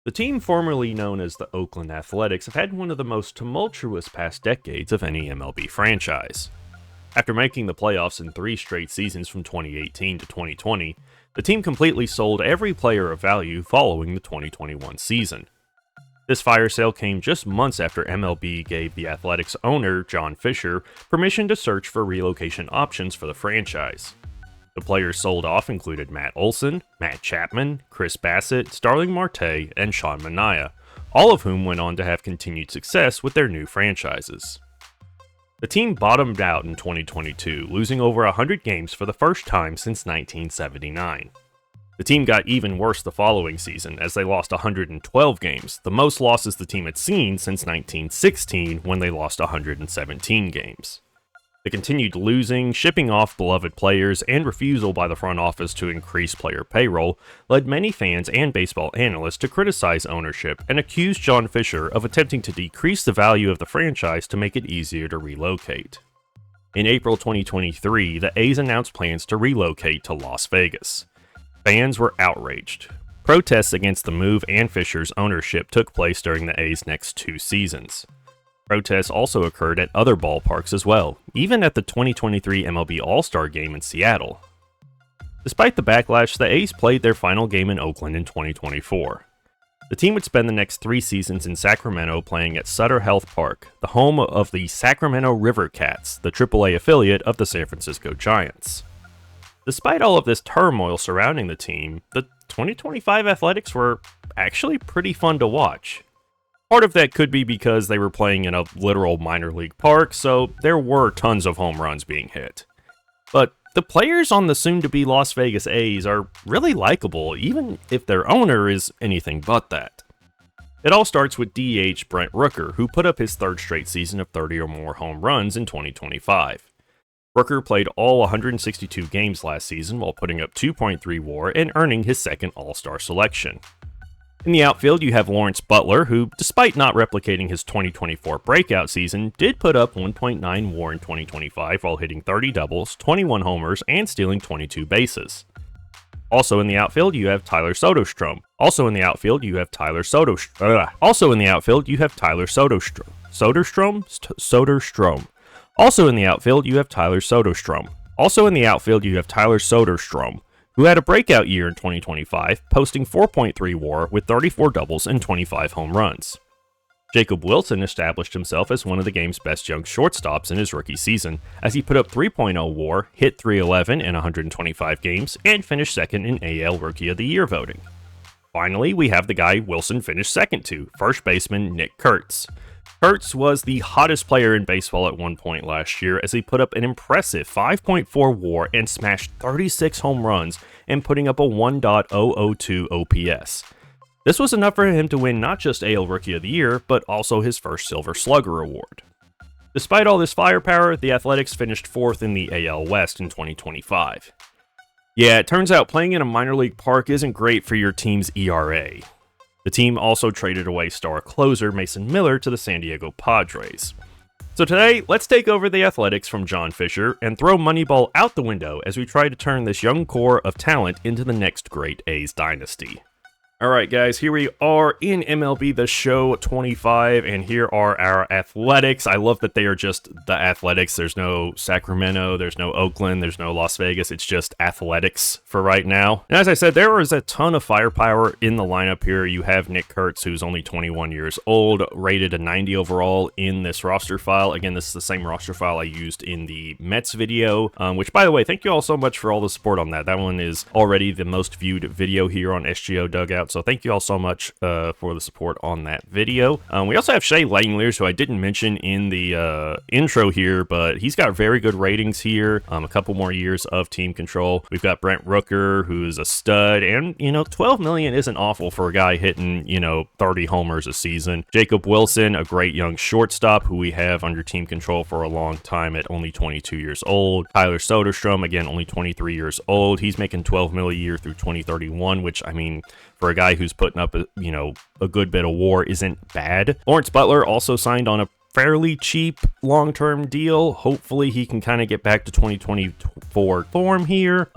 The team formerly known as the Oakland Athletics have had one of the most tumultuous past decades of any MLB franchise. After making the playoffs in 3 straight seasons from 2018 to 2020, the team completely sold every player of value following the 2021 season. This fire sale came just months after MLB gave the Athletics owner, John Fisher, permission to search for relocation options for the franchise. The players sold off included Matt Olson, Matt Chapman, Chris Bassett, Starling Marte, and Sean Manaea, all of whom went on to have continued success with their new franchises. The team bottomed out in 2022, losing over 100 games for the first time since 1979. The team got even worse the following season, as they lost 112 games, the most losses the team had seen since 1916 when they lost 117 games. The continued losing, shipping off beloved players, and refusal by the front office to increase player payroll led many fans and baseball analysts to criticize ownership and accuse John Fisher of attempting to decrease the value of the franchise to make it easier to relocate. In April 2023, the A's announced plans to relocate to Las Vegas. Fans were outraged. Protests against the move and Fisher's ownership took place during the A's next 2 seasons. Protests also occurred at other ballparks as well, even at the 2023 MLB All-Star Game in Seattle. Despite the backlash, the A's played their final game in Oakland in 2024. The team would spend the next 3 seasons in Sacramento playing at Sutter Health Park, the home of the Sacramento River Cats, the AAA affiliate of the San Francisco Giants. Despite all of this turmoil surrounding the team, the 2025 Athletics were actually pretty fun to watch. Part of that could be because they were playing in a literal minor league park, so there were tons of home runs being hit. But the players on the soon-to-be Las Vegas A's are really likable, even if their owner is anything but that. It all starts with DH Brent Rooker, who put up his 3rd straight season of 30 or more home runs in 2025. Rooker played all 162 games last season while putting up 2.3 WAR and earning his 2nd All-Star selection. In the outfield, you have Lawrence Butler, who, despite not replicating his 2024 breakout season, did put up 1.9 WAR in 2025 while hitting 30 doubles, 21 homers, and stealing 22 bases. Also in the outfield, you have Tyler Soderstrom. Also in the outfield, you have Tyler Soderstrom. Also in the outfield, you have Tyler Soderstrom. Soderstrom. Also in the outfield, you have Tyler Soderstrom. Also in the outfield, you have Tyler Soderstrom, who had a breakout year in 2025, posting 4.3 WAR with 34 doubles and 25 home runs. Jacob Wilson established himself as one of the game's best young shortstops in his rookie season, as he put up 3.0 WAR, hit .311 in 125 games, and finished 2nd in AL Rookie of the Year voting. Finally, we have the guy Wilson finished 2nd to, first baseman Nick Kurtz. Kurtz was the hottest player in baseball at one point last year, as he put up an impressive 5.4 WAR and smashed 36 home runs and putting up a 1.002 OPS. This was enough for him to win not just AL Rookie of the Year, but also his first Silver Slugger award. Despite all this firepower, the Athletics finished 4th in the AL West in 2025. Yeah, it turns out playing in a minor league park isn't great for your team's ERA. The team also traded away star closer Mason Miller to the San Diego Padres. So today, let's take over the Athletics from John Fisher and throw Moneyball out the window as we try to turn this young core of talent into the next great A's dynasty. Alright guys, here we are in MLB The Show 25, and here are our Athletics. I love that they are just the Athletics. There's no Sacramento, there's no Oakland, there's no Las Vegas. It's just Athletics for right now. And as I said, there is a ton of firepower in the lineup here. You have Nick Kurtz, who's only 21 years old, rated a 90 overall in this roster file. Again, this is the same roster file I used in the Mets video, which, by the way, thank you all so much for all the support on that. That one is already the most viewed video here on SGO Dugout. So thank you all so much for the support on that video. We also have Shea Langeliers, who I didn't mention in the intro here, but he's got very good ratings here. A couple more years of team control. We've got Brent Rooker, who's a stud, and 12 million isn't awful for a guy hitting 30 homers a season. Jacob Wilson, a great young shortstop who we have under team control for a long time at only 22 years old. Tyler Soderstrom, again, only 23 years old. He's making 12 mil a year through 2031, which, I mean, for a guy who's putting up a good bit of WAR isn't bad. Lawrence Butler also signed on a fairly cheap long-term deal. Hopefully he can kind of get back to 2024 form here.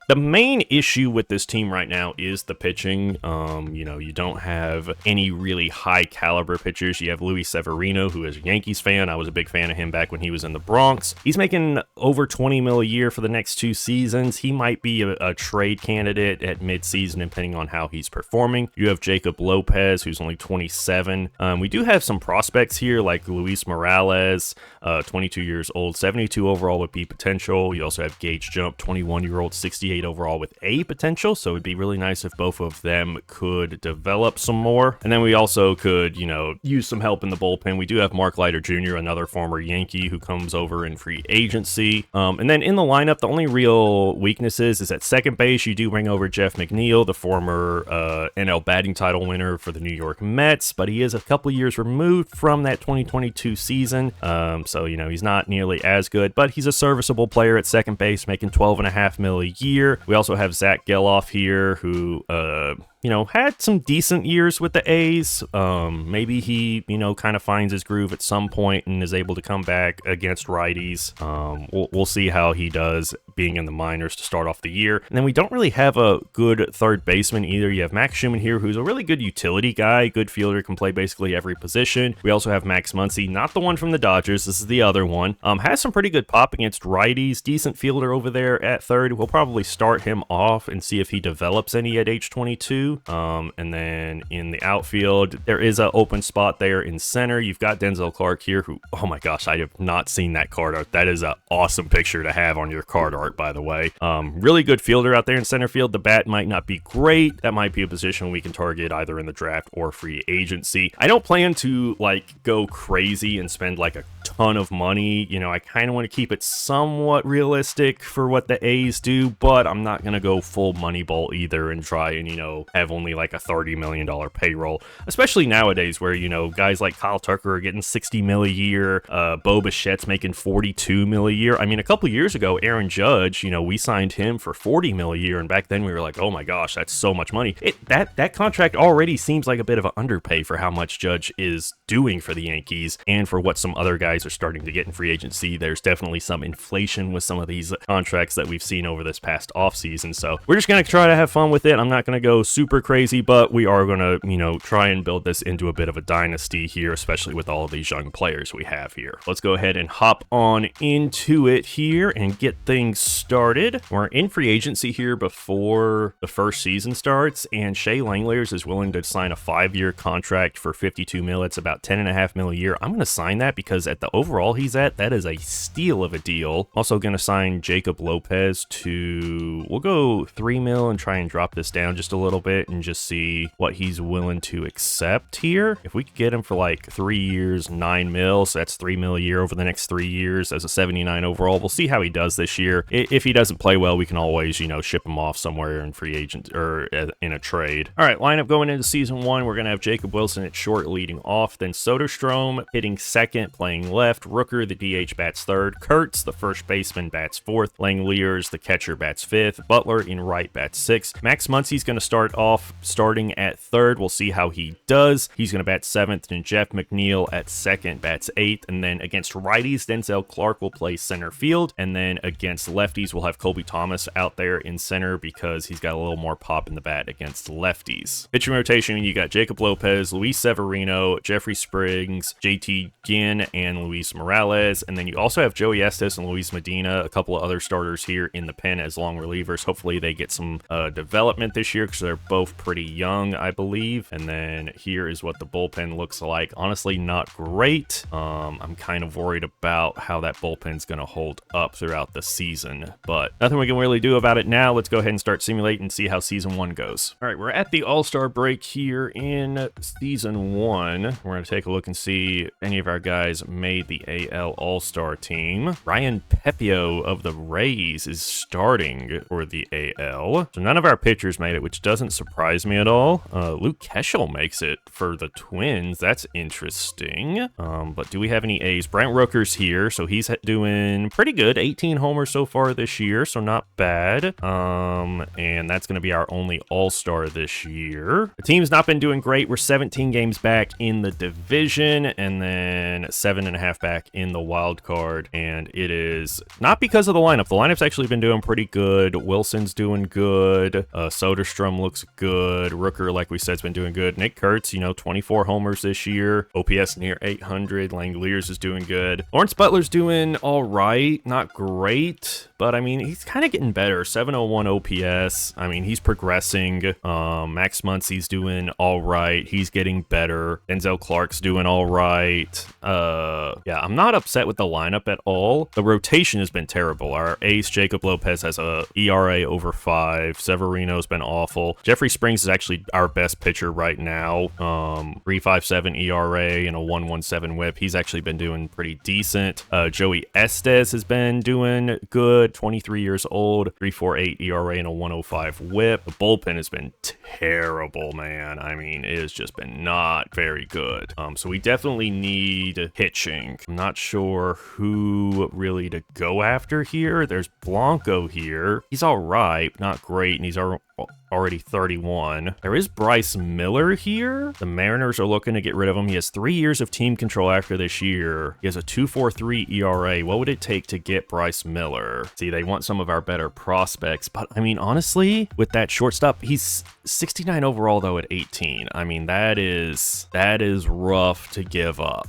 The main issue with this team right now is the pitching. You don't have any really high caliber pitchers. You have Luis Severino, who is a Yankees fan. I was a big fan of him back when he was in the Bronx. He's making over 20 mil a year for the next 2 seasons. He might be a trade candidate at midseason, depending on how he's performing. You have Jacob Lopez, who's only 27. We do have some prospects here, like Luis Morales, 22 years old, 72 overall with B potential. You also have Gage Jump, 21-year-old, 68 overall with A potential. So it'd be really nice if both of them could develop some more. And then we also could, use some help in the bullpen. We do have Mark Leiter Jr., another former Yankee who comes over in free agency. And then in the lineup, the only real weaknesses is at second base. You do bring over Jeff McNeil, the former NL batting title winner for the New York Mets, but he is a couple years removed from that 2022 season. So he's not nearly as good, but he's a serviceable player at second base, making $12.5 million a year. We also have Zach Geloff here, who had some decent years with the A's. Maybe he, kind of finds his groove at some point and is able to come back against righties. We'll see how he does being in the minors to start off the year. And then we don't really have a good third baseman either. You have Max Schumann here, who's a really good utility guy, good fielder, can play basically every position. We also have Max Muncy, not the one from the Dodgers. This is the other one. Has some pretty good pop against righties. Decent fielder over there at third. We'll probably start him off and see if he develops any at age 22. And then in the outfield, there is an open spot there in center. You've got Denzel Clark here, who, oh my gosh, I have not seen that card art. That is an awesome picture to have on your card art, by the way. Really good fielder out there in center field. The bat might not be great. That might be a position we can target either in the draft or free agency. I don't plan to go crazy and spend a ton of money. I kind of want to keep it somewhat realistic for what the A's do, but I'm not going to go full Moneyball either and try and, have only a $30 million payroll, especially nowadays where, guys like Kyle Tucker are getting $60 million a year. Bo Bichette's making $42 million a year. I mean, a couple years ago, Aaron Judge, we signed him for $40 million a year. And back then we were like, oh my gosh, that's so much money. That contract already seems like a bit of an underpay for how much Judge is doing for the Yankees and for what some other guys are starting to get in free agency. There's definitely some inflation with some of these contracts that we've seen over this past offseason. So we're just going to try to have fun with it. I'm not going to go super crazy, but we are going to, try and build this into a bit of a dynasty here, especially with all of these young players we have here. Let's go ahead and hop on into it here and get things started. We're in free agency here before the first season starts, and Shea Langeliers is willing to sign a 5-year contract for $52 million. It's about $10.5 million a year. I'm going to sign that because at the overall he's at, that is a steal of a deal. Also going to sign Jacob Lopez we'll go $3 million and try and drop this down just a little bit and just see what he's willing to accept here. If we could get him for 3 years, $9 million, so that's $3 million a year over the next 3 years as a 79 overall. We'll see how he does this year. If he doesn't play well, we can always, ship him off somewhere in free agent or in a trade. All right, lineup going into season 1, we're going to have Jacob Wilson at short leading off, then Soderstrom hitting second, playing left, Rooker, the DH, bats third, Kurtz, the first baseman, bats fourth, Langeliers, the catcher, bats fifth, Butler in right, bats sixth. Max Muncy's going to start off starting at third. We'll see how he does. He's going to bat seventh, and Jeff McNeil at second, bats eighth. And then against righties, Denzel Clark will play center field. And then against lefties, we'll have Colby Thomas out there in center because he's got a little more pop in the bat against lefties. Pitching rotation, you got Jacob Lopez, Luis Severino, Jeffrey Springs, JT Ginn, and Luis Morales. And then you also have Joey Estes and Luis Medina, a couple of other starters here in the pen as long relievers. Hopefully they get some development this year because they're both pretty young, I believe. And then here is what the bullpen looks like. Honestly, not great. I'm kind of worried about how that bullpen's going to hold up throughout the season, but nothing we can really do about it now. Let's go ahead and start simulating and see how season 1 goes. All right, we're at the All-Star break here in season 1. We're going to take a look and see if any of our guys made the AL All-Star team. Ryan Pepio of the Rays is starting for the AL. So none of our pitchers made it, which doesn't surprise surprise me at all. Luke Keschel makes it for the Twins. That's interesting. But do we have any A's? Brent Rooker's here, so he's doing pretty good. 18 homers so far this year, so not bad. And that's going to be our only all-star this year. The team's not been doing great. We're 17 games back in the division, and then 7.5 back in the wild card. And it is not because of the lineup. The lineup's actually been doing pretty good. Wilson's doing good. Soderstrom looks good. Rooker, like we said, has been doing good. Nick Kurtz, 24 homers this year. OPS near 800. Langeliers is doing good. Lawrence Butler's doing all right. Not great, but I mean, he's kind of getting better. 701 OPS. I mean, he's progressing. Max Muncy's doing all right. He's getting better. Denzel Clark's doing all right. Yeah, I'm not upset with the lineup at all. The rotation has been terrible. Our ace, Jacob Lopez, has a ERA over 5. Severino's been awful. Jeffrey Springs is actually our best pitcher right now. 3.57 ERA and a 1.17 WHIP. He's actually been doing pretty decent. Joey Estes has been doing good. 23 years old. 3.48 ERA and a 1.05 WHIP. The bullpen has been terrible, man. I mean, it has just been not very good. So we definitely need pitching. I'm not sure who really to go after here. There's Blanco here. He's all right, not great, and he's already 31. There is Bryce Miller here. The Mariners are looking to get rid of him. He has 3 years of team control after this year. He has a 2.43 ERA. What would it take to get Bryce Miller? See, they want some of our better prospects, but I mean, honestly, with that shortstop, he's 69 overall though at 18. I mean, that is rough to give up.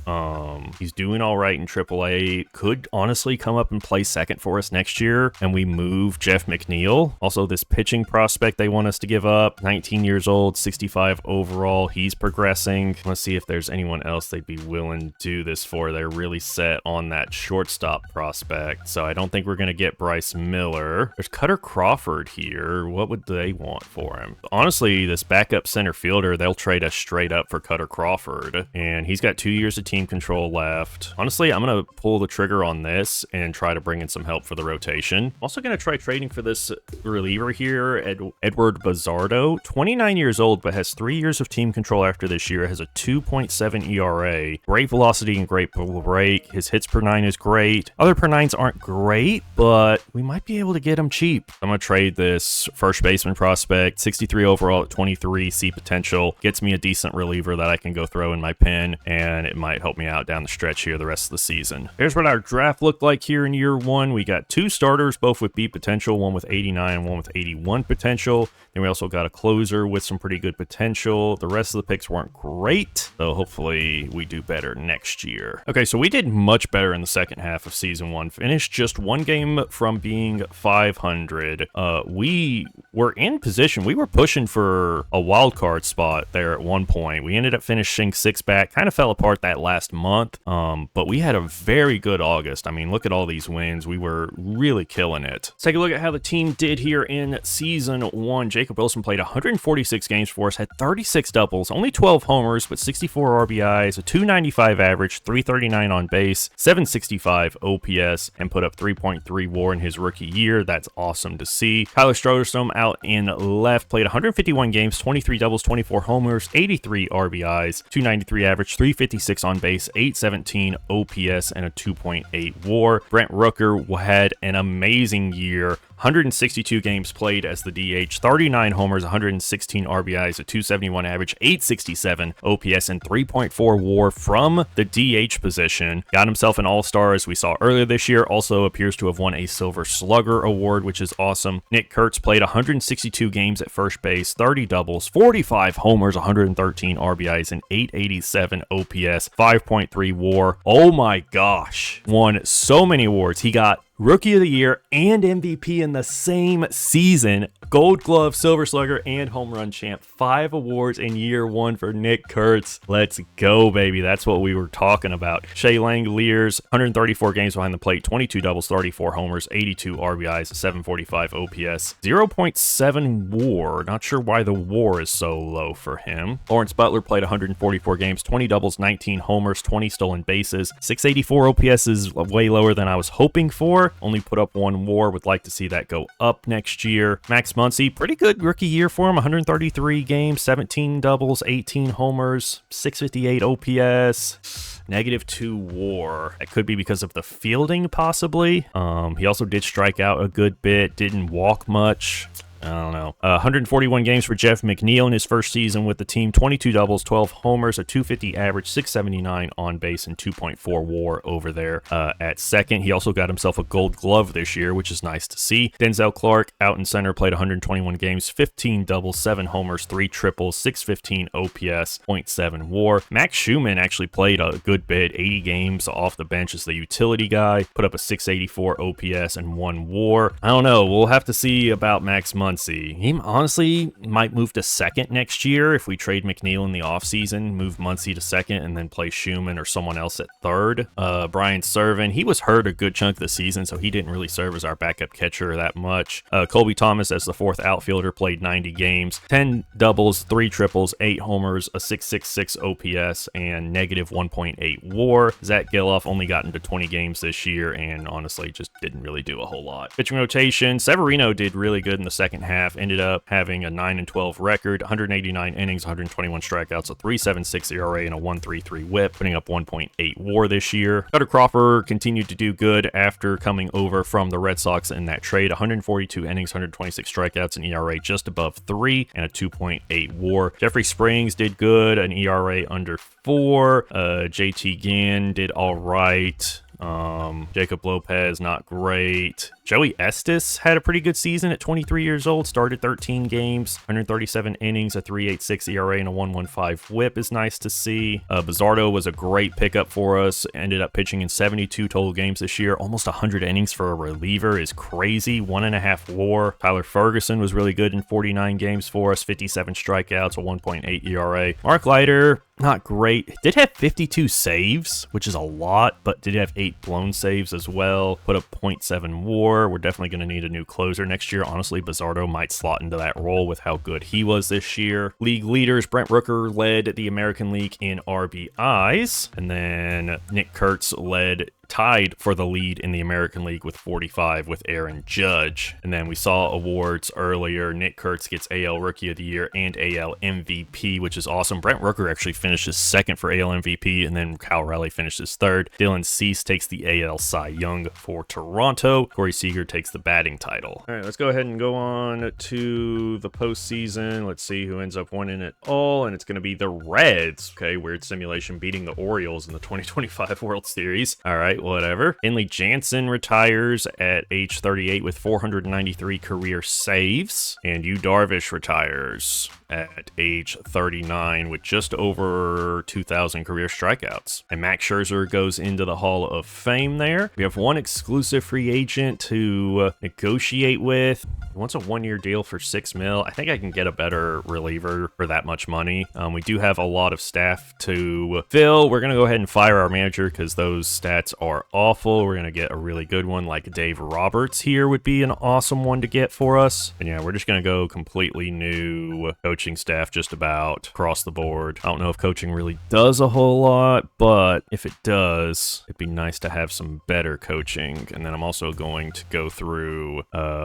He's doing all right in AAA. Could honestly come up and play second for us next year, and we move Jeff McNeil. Also, this pitching prospect they want us to give up, 19 years old, 65 overall. He's progressing. Let's see if there's anyone else they'd be willing to do this for. They're really set on that shortstop prospect, so I don't think we're going to get Bryce Miller. There's Cutter Crawford here. What would they want for him? Honestly, this backup center fielder, they'll trade us straight up for Cutter Crawford, and he's got 2 years of team control left. Honestly, I'm going to pull the trigger on this and try to bring in some help for the rotation. Also going to try trading for this reliever here, Edward Bazardo, 29 years old, but has 3 years of team control after this year, has a 2.7 ERA, great velocity and great break. His hits per 9 is great. Other per 9s aren't great, but we might be able to get him cheap. I'm going to trade this first baseman prospect, 63 overall at 23, C potential, gets me a decent reliever that I can go throw in my pen, and it might help me out down the stretch here the rest of the season. Here's what our draft looked like here in year one. We got 2 starters, both with B potential, one with 89 and one with 81 potential. Then we also got a closer with some pretty good potential. The rest of the picks weren't great, so hopefully we do better next year. Okay, so we did much better in the second half of season 1. Finished just 1 game from being 500. We were in position. We were pushing for a wild card spot there at one point. We ended up finishing 6 back. Kind of fell apart that last month, but we had a very good August. I mean, look at all these wins. We were really killing it. Let's take a look at how the team did here in season 1. Jacob Wilson played 146 games for us, had 36 doubles, only 12 homers, but 64 RBIs, a 295 average, 339 on base, 765 OPS, and put up 3.3 WAR in his rookie year. That's awesome to see. Tyler Soderstrom out in left, played 151 games, 23 doubles, 24 homers, 83 RBIs, 293 average, 356 on base, 817 OPS, and a 2.8 WAR. Brent Rooker had an amazing year. 162 games played as the DH, 39 homers, 116 RBIs, a 271 average, 867 OPS, and 3.4 WAR from the DH position. Got himself an All-Star, as we saw earlier this year. Also appears to have won a Silver Slugger award, which is awesome. Nick Kurtz played 162 games at first base, 30 doubles, 45 homers, 113 RBIs, and 887 OPS, 5.3 WAR. Oh my gosh. Won so many awards. He got Rookie of the Year and MVP in the same season. Gold Glove, Silver Slugger, and Home Run Champ. 5 awards in year 1 for Nick Kurtz. Let's go, baby. That's what we were talking about. Shea Langeliers, 134 games behind the plate, 22 doubles, 34 homers, 82 RBIs, 745 OPS, 0.7 WAR. Not sure why the WAR is so low for him. Lawrence Butler played 144 games, 20 doubles, 19 homers, 20 stolen bases. 684 OPS is way lower than I was hoping for. WAR, only put up 1 WAR, would like to see that go up next year. Max Muncy, pretty good rookie year for him, 133 games, 17 doubles, 18 homers, 658 OPS, -2 WAR. That could be because of the fielding, possibly. He also did strike out a good bit, didn't walk much. I don't know. 141 games for Jeff McNeil in his first season with the team. 22 doubles, 12 homers, a 250 average, 679 on base, and 2.4 WAR over there at second. He also got himself a Gold Glove this year, which is nice to see. Denzel Clark out in center, played 121 games, 15 doubles, 7 homers, 3 triples, 615 OPS, 0.7 WAR. Max Schumann actually played a good bit, 80 games off the bench as the utility guy, put up a 684 OPS and 1 WAR. I don't know. We'll have to see about Max Muncy. He honestly might move to second next year if we trade McNeil in the offseason, move Muncy to second, and then play Schumann or someone else at third. Brian Serven, he was hurt a good chunk of the season, so he didn't really serve as our backup catcher that much. Colby Thomas as the fourth outfielder played 90 games, 10 doubles, 3 triples, 8 homers, a 666 OPS, and -1.8 WAR. Zach Geloff only got into 20 games this year and honestly just didn't really do a whole lot. Pitching rotation, Severino did really good in the second half, ended up having a 9-12 record, 189 innings, 121 strikeouts, a 3.76 ERA, and a 1.33 WHIP, putting up 1.8 WAR this year. Cutter Crawford continued to do good after coming over from the Red Sox in that trade, 142 innings, 126 strikeouts, an ERA just above 3, and a 2.8 WAR. Jeffrey Springs did good, an ERA under 4. JT Ginn did all right. Jacob Lopez, not great. Joey Estes had a pretty good season at 23 years old, started 13 games, 137 innings, a 3.86 ERA, and a 1.15 WHIP is nice to see. Bizzardo was a great pickup for us, ended up pitching in 72 total games this year. Almost 100 innings for a reliever is crazy, 1.5 WAR. Tyler Ferguson was really good in 49 games for us, 57 strikeouts, a 1.8 ERA. Mark Leiter, not great. Did have 52 saves, which is a lot, but did have 8 blown saves as well. Put up 0.7 WAR. We're definitely going to need a new closer next year. Honestly, Bizzardo might slot into that role with how good he was this year. League leaders, Brent Rooker led the American League in RBIs, and then Nick Kurtz tied for the lead in the American League with 45 with Aaron Judge. And then we saw awards earlier. Nick Kurtz gets AL Rookie of the Year and AL MVP, which is awesome. Brent Rooker actually finishes second for AL MVP, and then Kyle Raleigh finishes third. Dylan Cease takes the AL Cy Young for Toronto. Corey Seager takes the batting title. All right, let's go ahead and go on to the postseason. Let's see who ends up winning it all, and it's going to be the Reds. Okay, weird simulation beating the Orioles in the 2025 World Series. All right, whatever. Finley Jansen retires at age 38 with 493 career saves, and Yu Darvish retires at age 39 with just over 2,000 career strikeouts. And Max Scherzer goes into the Hall of Fame there. We have one exclusive free agent to negotiate with. He wants a 1-year deal for $6 million. I think I can get a better reliever for that much money. We do have a lot of staff to fill. We're going to go ahead and fire our manager because those stats are awful. We're going to get a really good one like Dave Roberts here would be an awesome one to get for us. And yeah, we're just going to go completely new coaching staff just about across the board. I don't know if coaching really does a whole lot, but if it does, it'd be nice to have some better coaching. And then I'm also going to go through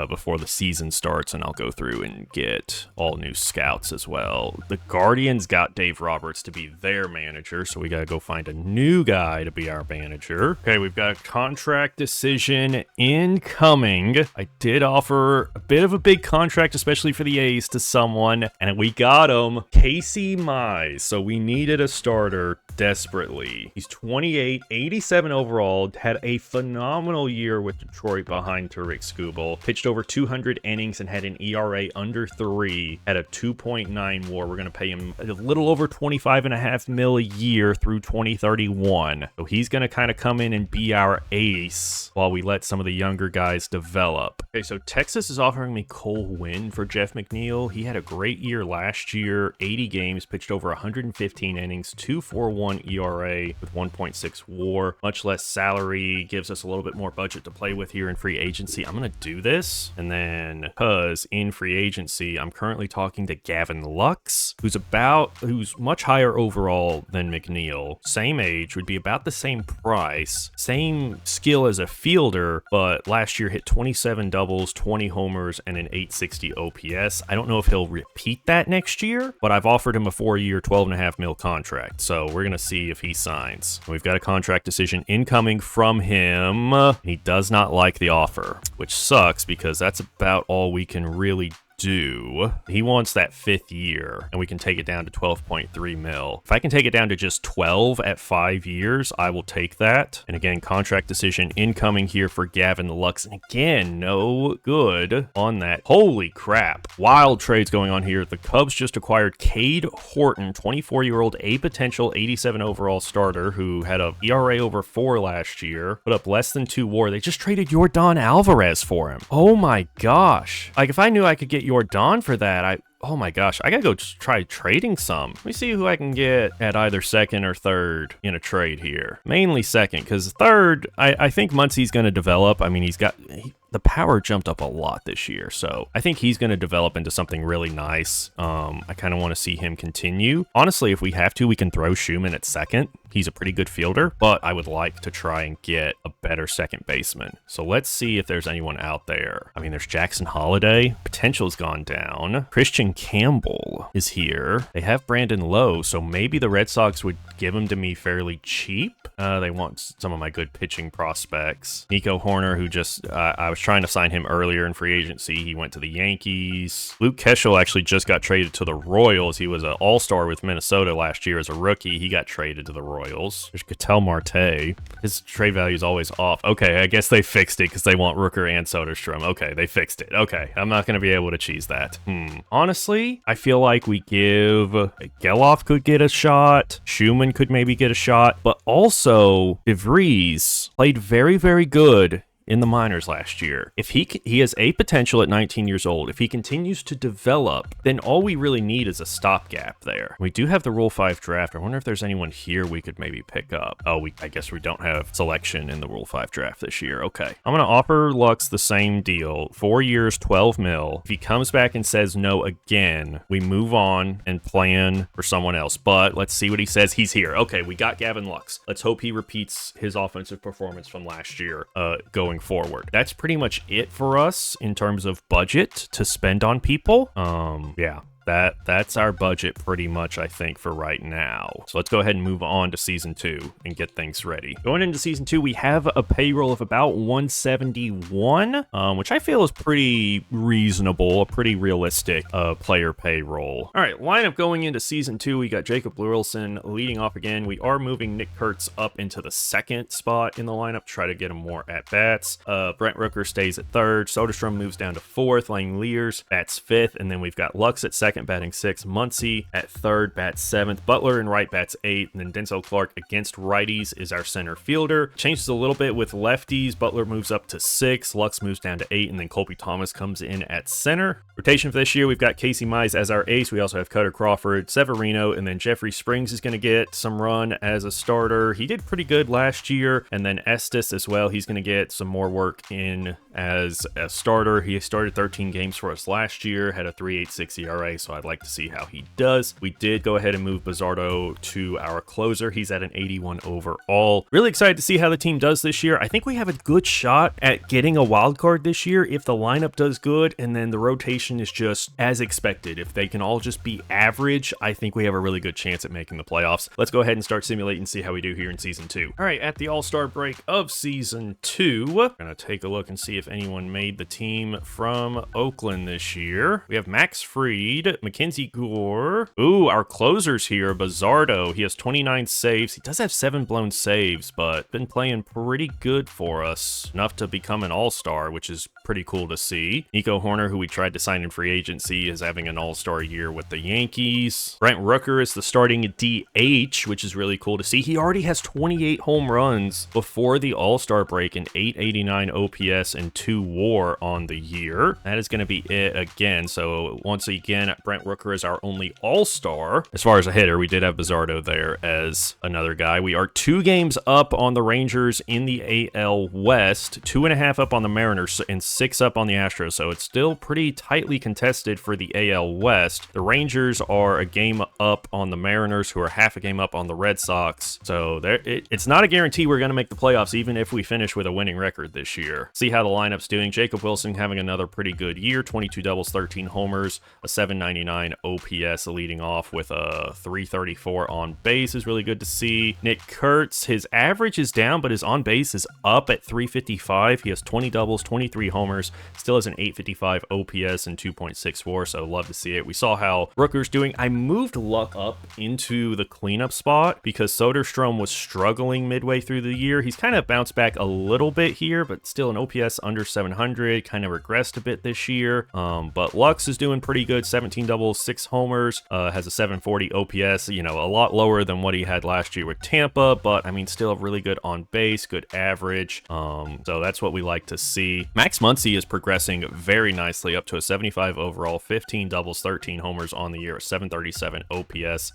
before the season starts, and I'll go through and get all new scouts as well. The Guardians got Dave Roberts to be their manager, so we got to go find a new guy to be our manager. Okay, we've got a contract decision incoming. I did offer a bit of a big contract, especially for the A's, to someone, and we got him, Casey Mize. So we needed a starter desperately. He's 28, 87 overall, had a phenomenal year with Detroit behind Tarek Skubal, pitched over 200 innings and had an ERA under 3, at a 2.9 WAR. We're going to pay him a little over $25.5 million a year through 2031. So he's going to kind of come in and be our ace while we let some of the younger guys develop. Okay, so Texas is offering me Cole Winn for Jeff McNeil. He had a great year last year, 80 games, pitched over 115 innings, 2.41 2.1 ERA with 1.6 WAR, much less salary, gives us a little bit more budget to play with here in free agency. I'm going to do this, and then because in free agency, I'm currently talking to Gavin Lux, who's much higher overall than McNeil, same age, would be about the same price, same skill as a fielder, but last year hit 27 doubles, 20 homers, and an 860 OPS. I don't know if he'll repeat that next year, but I've offered him a 4-year, $12.5 million contract, so we're going to see if he signs. We've got a contract decision incoming from him. He does not like the offer, which sucks because that's about all we can really do. He wants that 5th year, and we can take it down to 12.3 mil. If I can take it down to just 12 at 5 years, I will take that. And again, contract decision incoming here for Gavin Lux. And again, no good on that. Holy crap. Wild trades going on here. The Cubs just acquired Cade Horton, 24-year-old A potential 87 overall starter who had a ERA over 4 last year, put up less than 2 WAR. They just traded Yordan Alvarez for him. Oh my gosh. Like, if I knew I could get Yordan for that, oh my gosh, I gotta go try trading some. Let me see who I can get at either second or third in a trade here. Mainly second, because third, I think Muncie's gonna develop. I mean, the power jumped up a lot this year, so I think he's going to develop into something really nice. I kind of want to see him continue. Honestly, if we have to, we can throw Schumann at second. He's a pretty good fielder, but I would like to try and get a better second baseman. So let's see if there's anyone out there. I mean, there's Jackson Holiday. Potential's gone down. Christian Campbell is here. They have Brandon Lowe, so maybe the Red Sox would give him to me fairly cheap. They want some of my good pitching prospects. Nico Horner, who just, I was trying to sign him earlier in free agency. He went to the Yankees. Luke Keschel actually just got traded to the Royals. He was an all-star with Minnesota last year as a rookie. He got traded to the Royals. There's Ketel Marte. His trade value is always off. Okay, I guess they fixed it because they want Rooker and Soderstrom. Okay, they fixed it. Okay, I'm not going to be able to cheese that. Honestly, I feel like we give Geloff could get a shot. Schumann could maybe get a shot, but also DeVries played very, very good in the minors last year. If he has a potential at 19 years old, if he continues to develop, then all we really need is a stopgap there. We do have the Rule 5 draft. I wonder if there's anyone here we could maybe pick up. Oh, I guess we don't have selection in the Rule 5 draft this year. Okay. I'm going to offer Lux the same deal. 4 years, 12 mil. If he comes back and says no again, we move on and plan for someone else. But let's see what he says. He's here. Okay, we got Gavin Lux. Let's hope he repeats his offensive performance from last year going forward. That's pretty much it for us in terms of budget to spend on people. Yeah. That's our budget pretty much, I think, for right now. So let's go ahead and move on to Season 2 and get things ready. Going into Season 2, we have a payroll of about 171, which I feel is pretty reasonable, a pretty realistic player payroll. All right, lineup going into Season 2, we got Jacob Wilson leading off again. We are moving Nick Kurtz up into the second spot in the lineup, try to get him more at-bats. Brent Rooker stays at third. Soderstrom moves down to fourth. Langeliers bats fifth, and then we've got Lux at second, batting sixth. Muncie at third, bats seventh. Butler in right bats eighth, and then Denzel Clark against righties is our center fielder. Changes a little bit with lefties. Butler moves up to six, Lux moves down to eight, and then Colby Thomas comes in at center. Rotation for this year, we've got Casey Mize as our ace. We also have Cutter Crawford, Severino, and then Jeffrey Springs is going to get some run as a starter. He did pretty good last year, and then Estes as well. He's going to get some more work in as a starter. He started 13 games for us last year, had a 3.86 ERA, so I'd like to see how he does. We did go ahead and move Bizzardo to our closer. He's at an 81 overall. Really excited to see how the team does this year. I think we have a good shot at getting a wild card this year if the lineup does good, and then the rotation is just as expected. If they can all just be average, I think we have a really good chance at making the playoffs. Let's go ahead and start simulating and see how we do here in Season 2. All right, at the All-Star break of Season 2, we're going to take a look and see if anyone made the team from Oakland this year. We have Max Fried, Mackenzie Gore. Ooh, our closer's here, Bizzardo. He has 29 saves. He does have 7 blown saves, but been playing pretty good for us. Enough to become an all-star, which is Pretty cool to see. Nico Horner, who we tried to sign in free agency, is having an all-star year with the Yankees. Brent Rooker is the starting DH, which is really cool to see. He already has 28 home runs before the all-star break and 889 OPS and 2 WAR on the year. That is going to be it again. So once again, Brent Rooker is our only all-star. As far as a hitter, we did have Bizzardo there as another guy. We are 2 games up on the Rangers in the AL West, 2.5 up on the Mariners, and 6 up on the Astros. So it's still pretty tightly contested for the AL West. The Rangers are a game up on the Mariners, who are half a game up on the Red Sox. So it's not a guarantee we're going to make the playoffs, even if we finish with a winning record this year. See how the lineup's doing. Jacob Wilson having another pretty good year, 22 doubles, 13 homers, a 799 OPS, leading off with a 334 on base is really good to see. Nick Kurtz, his average is down, but his on base is up at 355. He has 20 doubles, 23 homers, still has an 855 OPS and 2.64, so love to see it. We saw how Rooker's doing. I moved Luck up into the cleanup spot because Soderstrom was struggling midway through the year. He's kind of bounced back a little bit here, but still an OPS under 700, kind of regressed a bit this year. But Lux is doing pretty good, 17 doubles, 6 homers, has a 740 OPS, you know, a lot lower than what he had last year with Tampa, but I mean, still really good on base, good average. So that's what we like to see. Max Muncy is progressing very nicely up to a 75 overall, 15 doubles, 13 homers on the year, a 737 OPS.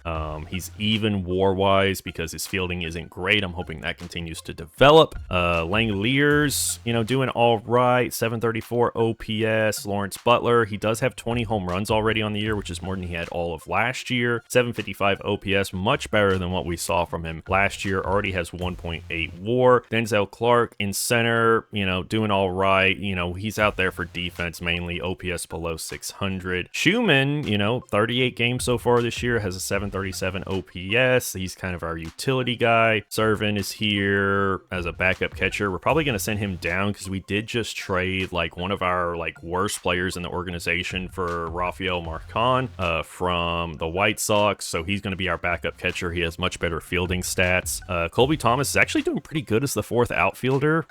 He's even WAR-wise because his fielding isn't great. I'm hoping that continues to develop. Langeliers, you know, doing all right, 734 OPS. Lawrence Butler, he does have 20 home runs already on the year, which is more than he had all of last year. 755 OPS, much better than what we saw from him last year. Already has 1.8 WAR. Denzel Clark in center, you know, doing all right. You know, he's out there for defense mainly, OPS below 600. Schumann, you know, 38 games so far this year, has a 737 OPS. He's kind of our utility guy. Servin is here as a backup catcher. We're probably going to send him down because we did just trade like one of our like worst players in the organization for Rafael Marcon from the White Sox. So he's going to be our backup catcher. He has much better fielding stats. Colby Thomas is actually doing pretty good as the 4th outfielder.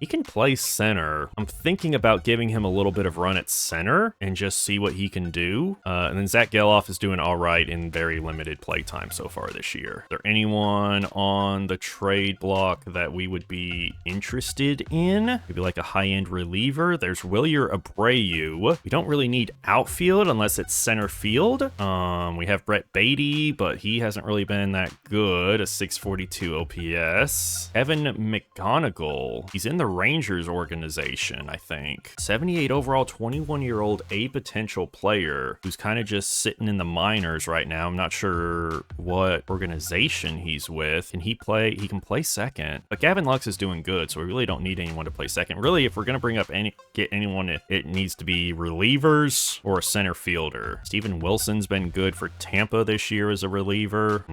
He can play center. I'm thinking about giving him a little bit of run at center and just see what he can do. And then Zach Geloff is doing all right in very limited play time so far this year. Is there anyone on the trade block that we would be interested in? Maybe like a high-end reliever. There's Wilyer Abreu. We don't really need outfield unless it's center field. We have Brett Beatty, but he hasn't really been that good. A 642 OPS. Evan McGonigal. He's in the Rangers organization, I think. 78 overall, 21-year-old, a potential player who's kind of just sitting in the minors right now. I'm not sure what organization he's with. Can he play? He can play second. But Gavin Lux is doing good, so we really don't need anyone to play second. Really, if we're going to bring up get anyone, it needs to be relievers or a center fielder. Steven Wilson's been good for Tampa this year as a reliever.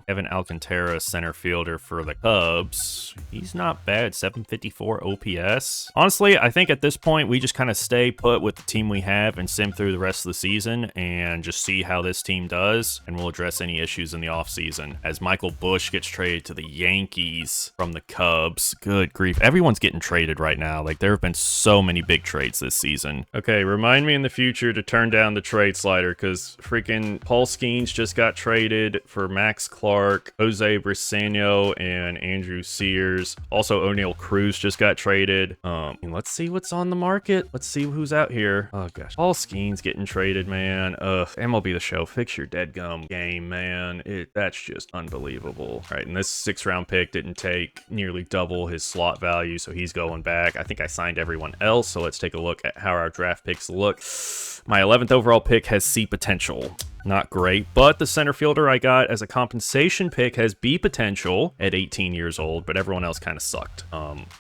Evan Alcantara, center fielder for the Cubs. He's not bad, 754 OPS. Honestly, I think at this point, we just kind of stay put with the team we have and sim through the rest of the season and just see how this team does, and we'll address any issues in the offseason. As Michael Busch gets traded to the Yankees from the Cubs. Good grief. Everyone's getting traded right now. Like, there have been so many big trades this season. Okay, remind me in the future to turn down the trade slider because freaking Paul Skeens just got traded for Max Clark, Jose Briseno, and Andrew Sears. Also, O'Neal Cruz just got traded. And let's see what's on the market. Let's see who's out here. Oh gosh, Paul Skeens getting traded, man. MLB The Show, fix your deadgum game, man. That's just unbelievable. All right, and this 6th-round pick didn't take nearly double his slot value, so he's going back. I think I signed everyone else, so let's take a look at how our draft picks look. My 11th overall pick has C potential. Not great, but the center fielder I got as a compensation pick has B potential at 18 years old, but everyone else kind of sucked.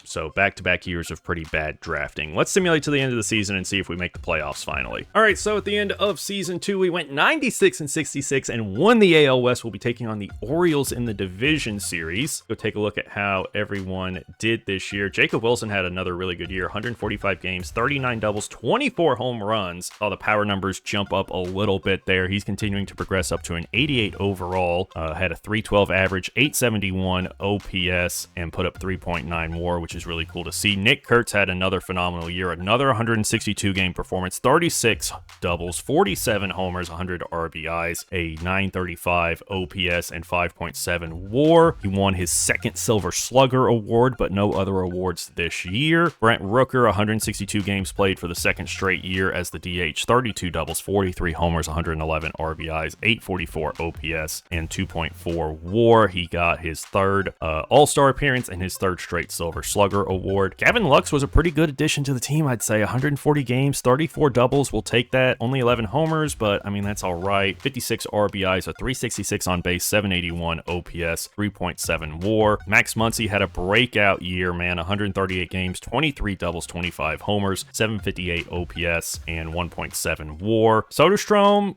So back-to-back years of pretty bad drafting. Let's simulate to the end of the season and see if we make the playoffs finally. All right, so at the end of season 2, we went 96-66 and won the AL West. We'll be taking on the Orioles in the division series. Go take a look at how everyone did this year. Jacob Wilson had another really good year, 145 games, 39 doubles, 24 home runs. Saw the power numbers jump up a little bit there. He's continuing to progress up to an 88 overall, had a 312 average, 871 OPS, and put up 3.9 WAR, which is really cool to see. Nick Kurtz had another phenomenal year, another 162 game performance, 36 doubles, 47 homers, 100 RBIs, a 935 OPS, and 5.7 WAR. He won his second Silver Slugger award, but no other awards this year. Brent Rooker, 162 games played for the second straight year as the DH, 32 doubles, 43 homers, 111 RBIs, 844 OPS, and 2.4 WAR. He got his third All-Star appearance and his third straight Silver Slugger award. Gavin Lux was a pretty good addition to the team, I'd say. 140 games, 34 doubles, we'll take that. Only 11 homers, but I mean, that's all right. 56 RBIs, a 366 on base, 781 OPS, 3.7 WAR. Max Muncy had a breakout year, man. 138 games, 23 doubles, 25 homers, 758 OPS, and 1.7 WAR. Soderstrom,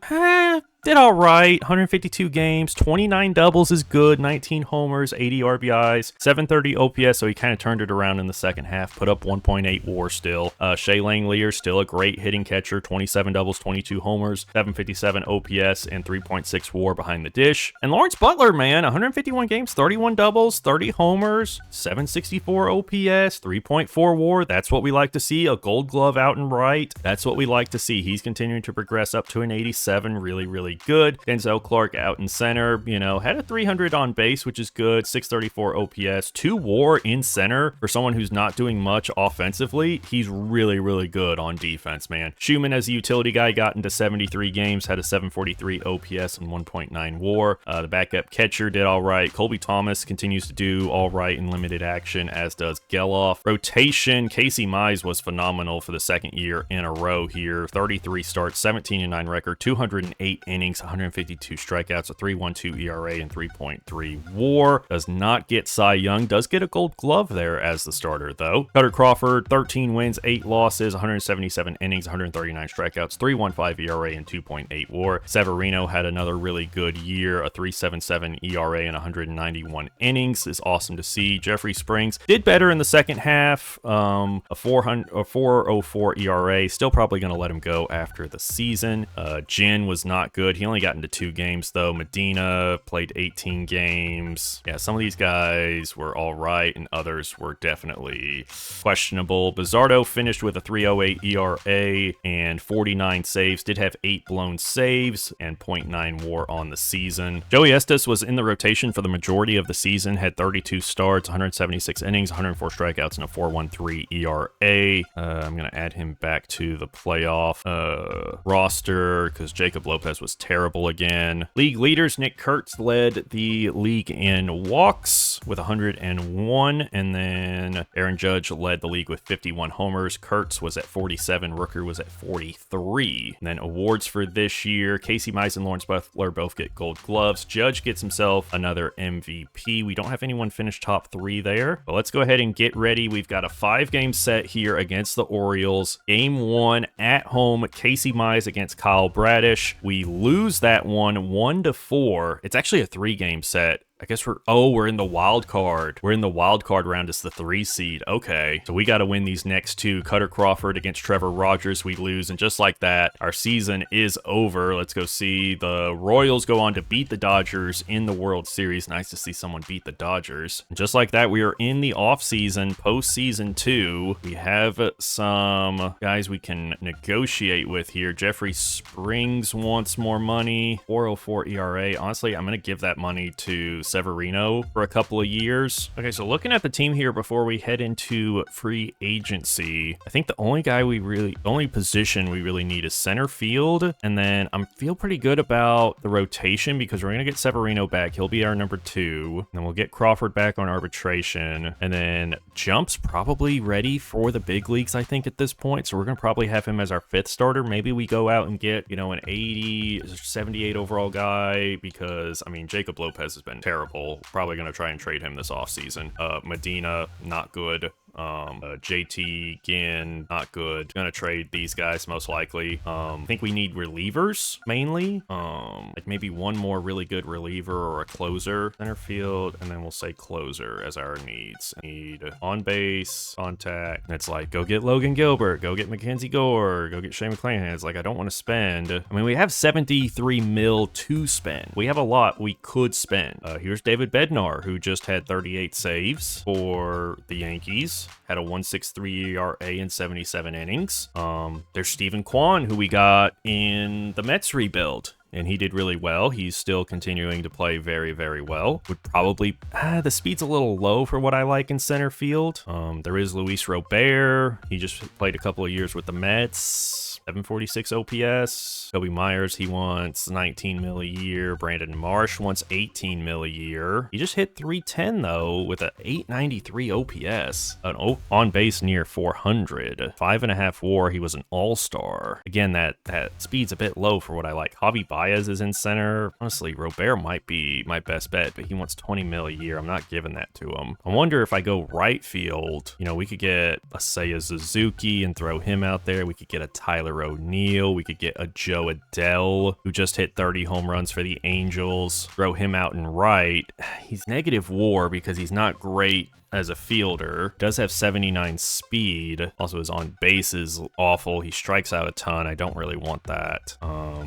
did all right. 152 games, 29 doubles is good, 19 homers, 80 RBIs, 730 OPS, so he kind of turned it around in the second half, put up 1.8 WAR still. Shea Langelier, still a great hitting catcher, 27 doubles, 22 homers, 757 OPS, and 3.6 WAR behind the dish. And Lawrence Butler, man, 151 games, 31 doubles, 30 homers, 764 OPS, 3.4 WAR. That's what we like to see. A Gold Glove out and right. That's what we like to see. He's continuing to progress up to an 87. Really, really good. Denzel Clark out in center, you know, had a 300 on base, which is good. 634 OPS, 2 WAR in center for someone who's not doing much offensively. He's really, really good on defense, man. Schumann, as a utility guy, got into 73 games, had a 743 OPS and 1.9 WAR. The backup catcher did all right. Colby Thomas continues to do all right in limited action, as does Geloff. Rotation, Casey Mize was phenomenal for the second year in a row here. 33 starts, 17-9 record, 208 innings, 152 strikeouts, a 3.12 ERA, and 3.3 WAR. Does not get Cy Young. Does get a Gold Glove there as the starter, though. Cutter Crawford, 13 wins, 8 losses, 177 innings, 139 strikeouts, 3.15 ERA, and 2.8 WAR. Severino had another really good year, a 3.77 ERA and 191 innings. Is awesome to see. Jeffrey Springs did better in the second half, a 4.04 ERA. Still probably going to let him go after the season. Jin was not good. He only got into 2 games, though. Medina played 18 games. Yeah, some of these guys were all right, and others were definitely questionable. Bizzardo finished with a 3.08 ERA and 49 saves. Did have 8 blown saves and 0.9 WAR on the season. Joey Estes was in the rotation for the majority of the season. Had 32 starts, 176 innings, 104 strikeouts, and a 4.13 ERA. I'm going to add him back to the playoff roster because Jacob Lopez was terrible again. League leaders, Nick Kurtz led the league in walks with 101, and then Aaron Judge led the league with 51 homers. Kurtz was at 47, Rooker was at 43. And then awards for this year, Casey Mize and Lawrence Butler both get Gold Gloves. Judge gets himself another MVP. We don't have anyone finish top 3 there, but let's go ahead and get ready. We've got a 5-game set here against the Orioles. Game 1 at home, Casey Mize against Kyle Bradish. We lose that one 1-4. It's actually a 3-game set. I guess we're in the wild card. We're in the wild card round as the 3 seed. Okay, so we got to win these next 2. Cutter Crawford against Trevor Rogers, we lose, and just like that, our season is over. Let's go see the Royals go on to beat the Dodgers in the World Series. Nice to see someone beat the Dodgers. And just like that, we are in the offseason, postseason 2. We have some guys we can negotiate with here. Jeffrey Springs wants more money. 4.04 ERA. Honestly, I'm going to give that money to Severino for a couple of years. Okay, so looking at the team here before we head into free agency, I think the only position we really need is center field, and then I feel pretty good about the rotation because we're gonna get Severino back. He'll be our number 2, and then we'll get Crawford back on arbitration, and then Jump's probably ready for the big leagues, I think, at this point, so we're gonna probably have him as our 5th starter. Maybe we go out and get, you know, an 80, 78 overall guy because, I mean, Jacob Lopez has been terrible. Probably going to try and trade him this offseason. Medina, not good. JT, Ginn, not good. Gonna trade these guys most likely. I think we need relievers mainly. Like maybe one more really good reliever or a closer. Center field, and then we'll say closer as our needs. Need on base, contact. And it's like, go get Logan Gilbert, go get Mackenzie Gore, go get Shane McClanahan. It's like, I don't want to spend. I mean, we have 73 mil to spend. We have a lot we could spend. Here's David Bednar, who just had 38 saves for the Yankees. Had a 1.63 ERA in 77 innings. There's Stephen Kwan, who we got in the Mets rebuild, and he did really well. He's still continuing to play very, very well. Would probably, the speed's a little low for what I like in center field. There is Luis Robert. He just played a couple of years with the Mets. 746 OPS. Kobe Myers, he wants 19 mil a year. Brandon Marsh wants 18 mil a year. He just hit 310 though with a 893 OPS. An on base near 400. 5.5 WAR. He was an all-star. Again, that speed's a bit low for what I like. Javi Baez is in center. Honestly, Robert might be my best bet, but he wants 20 mil a year. I'm not giving that to him. I wonder if I go right field, you know, we could get a Seiya Suzuki and throw him out there. We could get a Tyler O'Neill. We could get a Joe Adele, who just hit 30 home runs for the Angels. Throw him out in right. He's negative WAR because he's not great as a fielder. Does have 79 speed. Also, his on base is awful. He strikes out a ton. I don't really want that.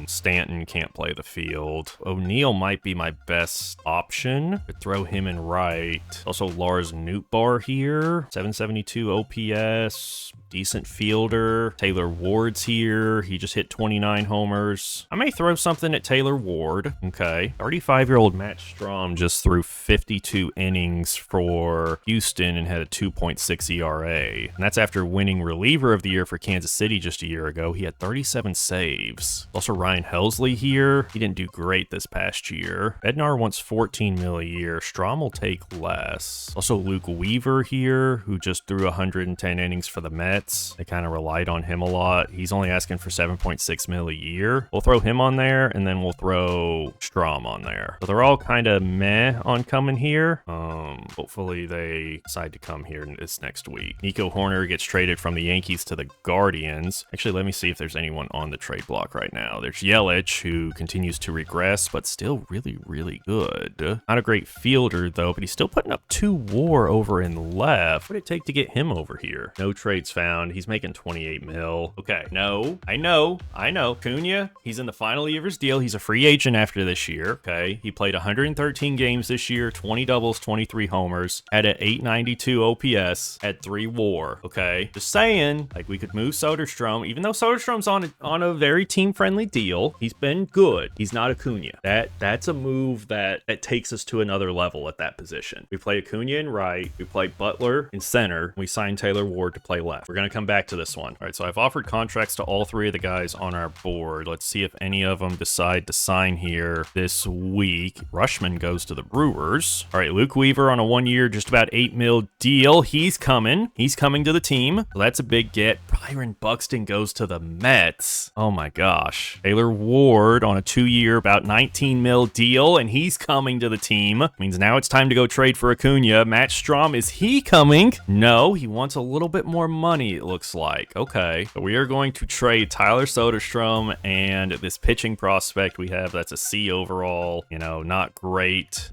Stanton can't play the field. O'Neill might be my best option. Could throw him in right. Also, Lars Nootbaar here. 772 OPS. Decent fielder. Taylor Ward's here. He just hit 29 homers. I may throw something at Taylor Ward. Okay. 35-year-old Matt Strahm just threw 52 innings for Houston and had a 2.6 ERA. And that's after winning reliever of the year for Kansas City just a year ago. He had 37 saves. Also Ryan Helsley here. He didn't do great this past year. Bednar wants 14 mil a year. Strahm will take less. Also Luke Weaver here, who just threw 110 innings for the Mets. They kind of relied on him a lot. He's only asking for 7.6 mil a year. We'll throw him on there, and then we'll throw Strahm on there. So they're all kind of meh on coming here. Hopefully they decide to come here this next week. Nico Horner gets traded from the Yankees to the Guardians. Actually, let me see if there's anyone on the trade block right now. There's Yelich, who continues to regress, but still really, really good. Not a great fielder, though, but he's still putting up 2 WAR over in left. What would it take to get him over here? No trades found. He's making 28 mil. Okay, no, I know. Cunha, he's in the final year of his deal. He's a free agent after this year. Okay, he played 113 games this year, 20 doubles, 23 homers, had an 892 OPS, had 3 WAR. Okay, just saying, like, we could move Soderstrom, even though Soderstrom's on a very team-friendly deal. He's been good. He's not Acuna. That's a move that takes us to another level at that position. We play Acuna in right. We play Butler in center. We sign Taylor Ward to play left. We're going to come back to this one. All right, so I've offered contracts to all 3 of the guys on our board. Let's see if any of them decide to sign here this week. Rushman goes to the Brewers. All right, Luke Weaver on a 1-year, just about 8 mil deal. He's coming. He's coming to the team. So that's a big get. Byron Buxton goes to the Mets. Oh my gosh. Taylor Ward on a 2-year, about 19 mil deal, and he's coming to the team. Means now it's time to go trade for Acuna. Matt Strahm, is he coming? No, he wants a little bit more money, it looks like. Okay, so we are going to trade Tyler Soderstrom and this pitching prospect we have that's a C overall. You know, not great.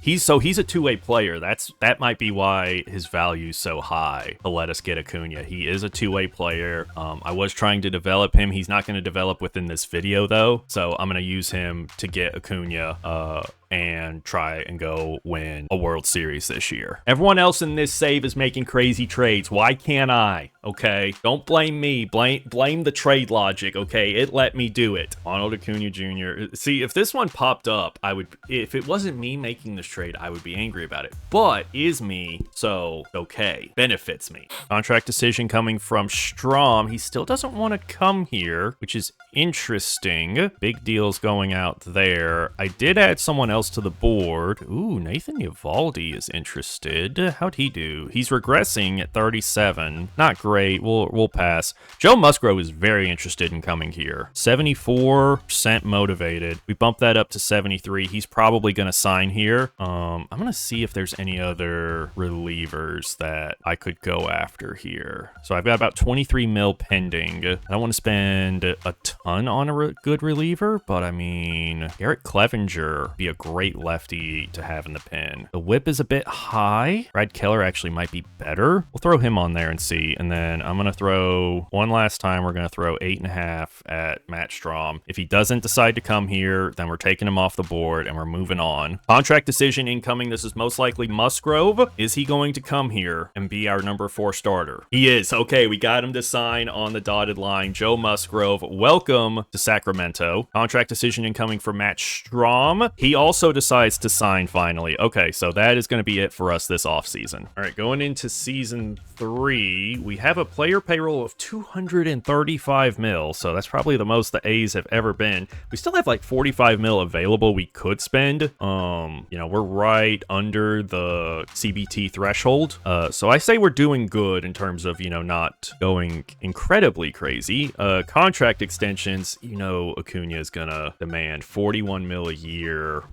He's a two-way player. That might be why his value's so high to let us get Acuna. He is a two-way player. I was trying to develop him. He's not going to develop within this video though, so I'm going to use him to get Acuna and try and go win a World Series this year. Everyone else in this save is making crazy trades. Why can't I? Okay, don't blame me. Blame the trade logic. Okay, it let me do it. Arnold Acuna Jr. See, if this one popped up, if it wasn't me making this trade, I would be angry about it. But is me, so okay, benefits me. Contract decision coming from Strahm. He still doesn't want to come here, which is interesting. Big deals going out there. I did add someone else to the board. Ooh, Nathan Eovaldi is interested. How'd he do? He's regressing at 37. Not great. We'll pass. Joe Musgrove is very interested in coming here. 74% motivated. We bumped that up to 73. He's probably going to sign here. I'm going to see if there's any other relievers that I could go after here. So I've got about 23 mil pending. I don't want to spend a ton on a good reliever, but I mean, Garrett Clevenger would be a great lefty to have in the pen. The whip is a bit high. Brad Keller actually might be better. We'll throw him on there and see. And then I'm going to throw one last time. We're going to throw 8.5 at Matt Strom. If he doesn't decide to come here, then we're taking him off the board and we're moving on. Contract decision incoming. This is most likely Musgrove. Is he going to come here and be our number 4 starter? He is. Okay, we got him to sign on the dotted line. Joe Musgrove, welcome to Sacramento. Contract decision incoming for Matt Strom. He also decides to sign finally. Okay, so that is going to be it for us this offseason. All right, going into season 3, we have a player payroll of 235 mil, so that's probably the most the A's have ever been. We still have like 45 mil available we could spend. You know, we're right under the CBT threshold. So I say we're doing good in terms of, you know, not going incredibly crazy. Contract extensions, you know, Acuna is gonna demand 41 mil a year.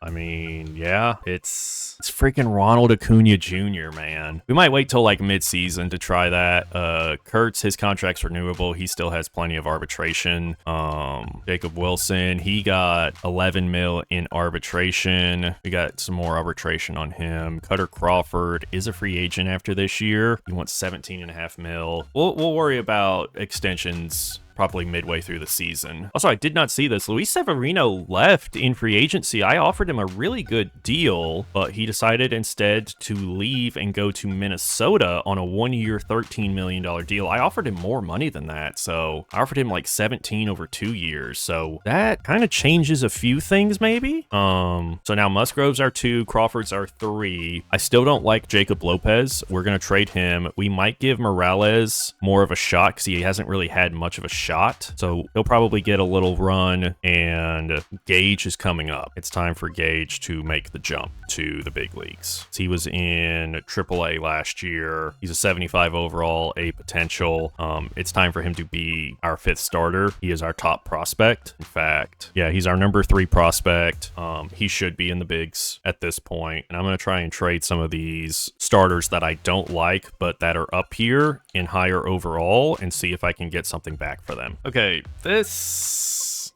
I mean, yeah, it's freaking Ronald Acuna Jr., man. We might wait till like mid-season to try that. Kurtz, his contract's renewable. He still has plenty of arbitration. Jacob Wilson, he got 11 mil in arbitration. We got some more arbitration on him. Cutter Crawford is a free agent after this year. He wants 17.5 mil. We'll worry about extensions probably midway through the season. Also, I did not see this. Luis Severino left in free agency. I offered him a really good deal, but he decided instead to leave and go to Minnesota on a 1-year, $13 million deal. I offered him more money than that, so I offered him like 17 over 2 years. So that kind of changes a few things, maybe. So now Musgrove's our 2, Crawford's our 3. I still don't like Jacob Lopez. We're gonna trade him. We might give Morales more of a shot because he hasn't really had much of a shot, so he'll probably get a little run. And Gage is coming up. It's time for Gage to make the jump to the big leagues. He was in AAA last year. He's a 75 overall, A potential. It's time for him to be our 5th starter. He is our top prospect. In fact, yeah, he's our number 3 prospect. He should be in the bigs at this point. And I'm going to try and trade some of these starters that I don't like, but that are up here in higher overall, and see if I can get something back for them. Okay, this...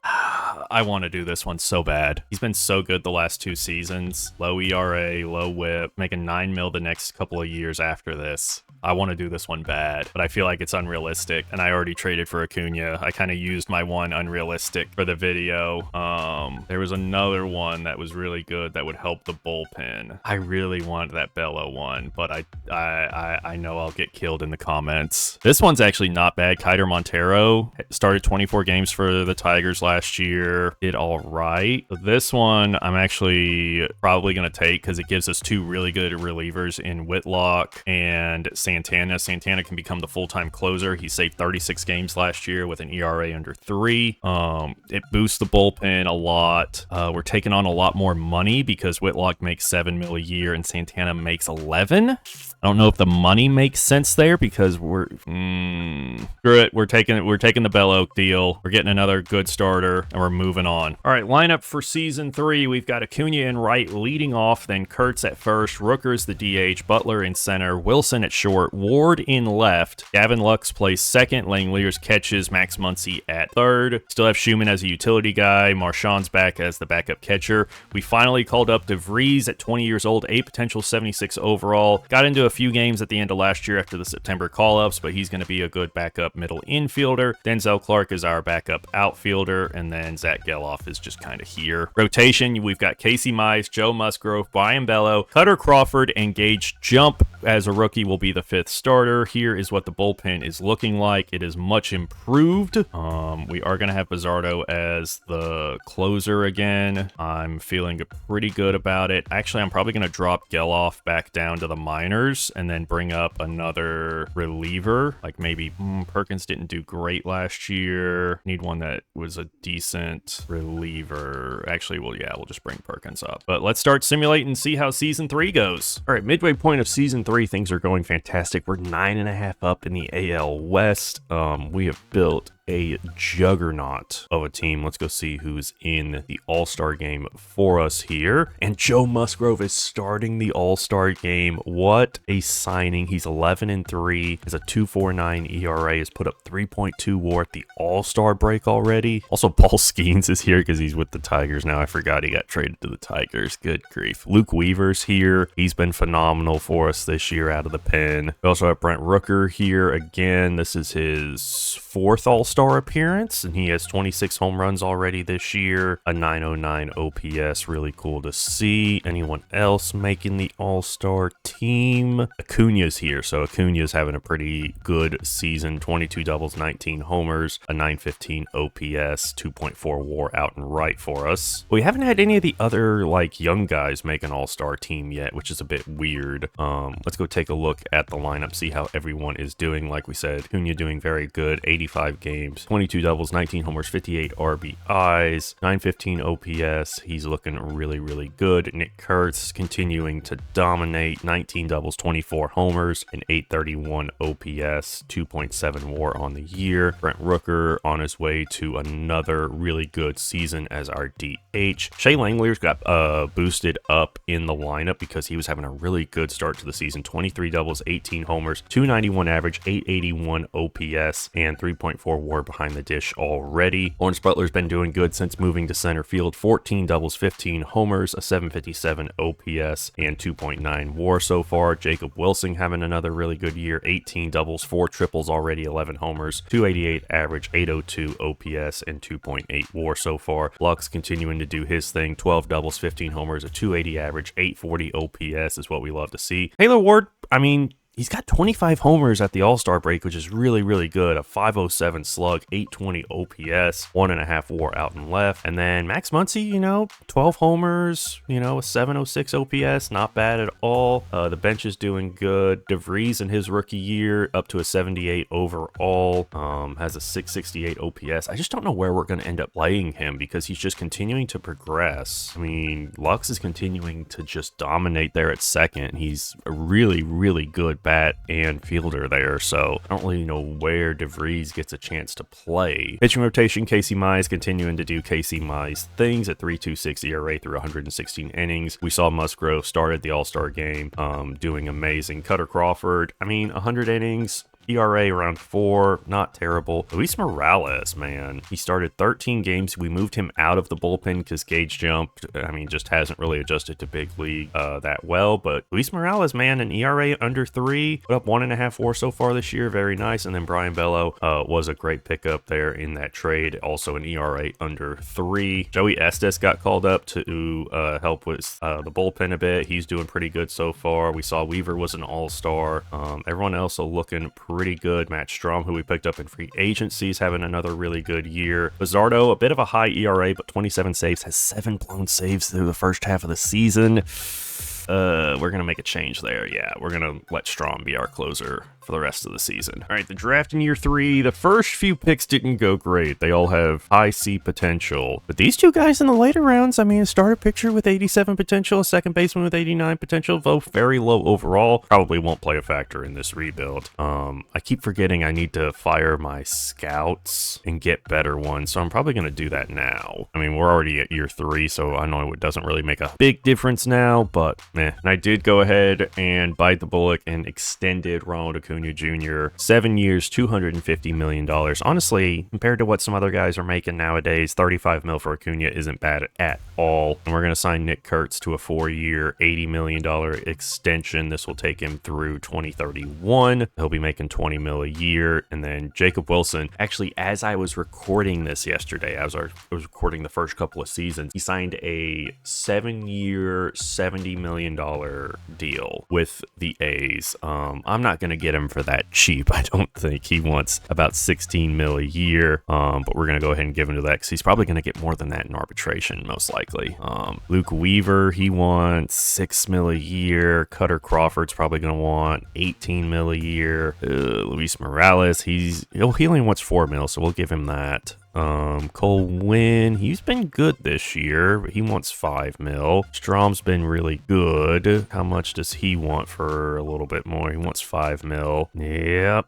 I want to do this one so bad. He's been so good the last 2 seasons. Low ERA, low whip, making 9 mil the next couple of years after this. I want to do this one bad, but I feel like it's unrealistic, and I already traded for Acuna. I kind of used my one unrealistic for the video. There was another one that was really good that would help the bullpen. I really want that Bello one, but I know I'll get killed in the comments. This one's actually not bad. Kiter Montero started 24 games for the Tigers last year. Did all right. This one I'm actually probably going to take because it gives us 2 really good relievers in Whitlock and Santana. Santana can become the full-time closer. He saved 36 games last year with an ERA under 3. It boosts the bullpen a lot. We're taking on a lot more money because Whitlock makes 7 mil a year and Santana makes 11. I don't know if the money makes sense there because we're screw it. We're taking the Bello deal. We're getting another good starter and we're moving on. All right, lineup for season 3. We've got Acuna in right leading off, then Kurtz at first, Rookers the DH, Butler in center, Wilson at short, Ward in left, Gavin Lux plays second, Langeliers catches, Max Muncy at third. Still have Schumann as a utility guy, Marchand's back as the backup catcher. We finally called up DeVries at 20 years old, A potential, 76 overall. Got into a few games at the end of last year after the September call-ups, but he's going to be a good backup middle infielder. Denzel Clark is our backup outfielder, and then Zach Geloff is just kind of here. Rotation, we've got Casey Mize, Joe Musgrove, Brian Bello, Cutter Crawford, and Gage Jump as a rookie will be the 5th starter. Here is what the bullpen is looking like. It is much improved. We are going to have Bizzardo as the closer again. I'm feeling pretty good about it. Actually, I'm probably going to drop Geloff back down to the minors and then bring up another reliever. Like maybe Perkins didn't do great last year. Need one that was a decent reliever. Actually, well, yeah, we'll just bring Perkins up. But let's start simulating and see how Season 3 goes. All right, midway point of Season 3, things are going fantastic. We're 9.5 up in the AL West. We have built a juggernaut of a team. Let's go see who's in the All-Star game for us here. And Joe Musgrove is starting the All-Star game. What a signing. He's 11-3, has a 2.49 ERA, has put up 3.2 WAR at the All-Star break already. Also, Paul Skeens is here because he's with the Tigers now. I forgot he got traded to the Tigers. Good grief. Luke Weaver's here. He's been phenomenal for us this year out of the pen. We also have Brent Rooker here again. This is his 4th All-Star appearance, and he has 26 home runs already this year, a 909 OPS. Really cool to see. Anyone else making the All-Star team? Acuna's here, so Acuna's having a pretty good season. 22 doubles, 19 homers, a 915 OPS, 2.4 WAR out and right for us. We haven't had any of the other like young guys make an All-Star team yet, which is a bit weird. Let's go take a look at the lineup, see how everyone is doing. Like we said, Acuna doing very good, 85 games, 22 doubles, 19 homers, 58 RBIs, 915 OPS. He's looking really, really good. Nick Kurtz continuing to dominate, 19 doubles, 24 homers, and 831 OPS, 2.7 WAR on the year. Brent Rooker on his way to another really good season as our DH. Shea Langler's got boosted up in the lineup because he was having a really good start to the season. 23 doubles, 18 homers, 291 average, 881 OPS, and 3.4 WAR behind the dish already. Lawrence Butler's been doing good since moving to center field. 14 doubles, 15 homers, a 757 OPS, and 2.9 WAR so far. Jacob Wilson having another really good year. 18 doubles, 4 triples already, 11 homers, 288 average, 802 OPS, and 2.8 WAR so far. Lux continuing to do his thing. 12 doubles, 15 homers, a 280 average, 840 OPS is what we love to see. Taylor Ward, I mean, he's got 25 homers at the All-Star break, which is really, really good. A 507 slug, 820 OPS, 1.5 WAR out and left. And then Max Muncy, 12 homers, a 706 OPS, not bad at all. The bench is doing good. DeVries in his rookie year, up to a 78 overall, has a 668 OPS. I just don't know where we're going to end up playing him because he's just continuing to progress. I mean, Lux is continuing to just dominate there at second. He's a really, really good bat and fielder there, so I don't really know where DeVries gets a chance to play. Pitching rotation, Casey Mize continuing to do Casey Mize things at 3.26 ERA through 116 innings. We saw Musgrove started the All-Star game, doing amazing. Cutter Crawford, 100 innings, ERA around 4, not terrible. Luis Morales, man, he started 13 games. We moved him out of the bullpen because Gage jumped. Just hasn't really adjusted to big league that well. But Luis Morales, man, an ERA under 3, put up 1.5 WAR so far this year. Very nice. And then Brian Bello was a great pickup there in that trade. Also an ERA under 3. Joey Estes got called up to help with the bullpen a bit. He's doing pretty good so far. We saw Weaver was an all-star. Everyone else looking pretty good. Matt Strom, who we picked up in free agency, is having another really good year. Bizardo, a bit of a high ERA, but 27 saves, has 7 blown saves through the first half of the season. We're going to make a change there. Yeah, we're going to let Strom be our closer for the rest of the season. All right, the draft in year 3, the first few picks didn't go great. They all have high C potential. But these two guys in the later rounds, a starter pitcher with 87 potential, a second baseman with 89 potential, both very low overall, probably won't play a factor in this rebuild. I keep forgetting I need to fire my scouts and get better ones, so I'm probably going to do that now. We're already at year 3, so I know it doesn't really make a big difference now, but and I did go ahead and bite the bullet and extended Ronald Acuna Jr. 7 years, $250 million. Honestly, compared to what some other guys are making nowadays, $35 million for Acuna isn't bad at all. And we're going to sign Nick Kurtz to a 4-year, $80 million extension. This will take him through 2031. He'll be making $20 million a year. And then Jacob Wilson, actually, as I was recording this yesterday, I was recording the first couple of seasons, he signed a 7-year, $70 million deal with the A's. I'm not going to get him for that cheap. I don't think. He wants about $16 million a year, but we're going to go ahead and give him to that because he's probably going to get more than that in arbitration, most likely. Luke Weaver, he wants $6 million a year. Cutter Crawford's probably going to want $18 million a year. Luis Morales, he only wants $4 million, so we'll give him that. Cole Winn, he's been good this year, but he wants 5 mil. Strom's been really good. How much does he want for a little bit more? He wants 5 mil. Yep,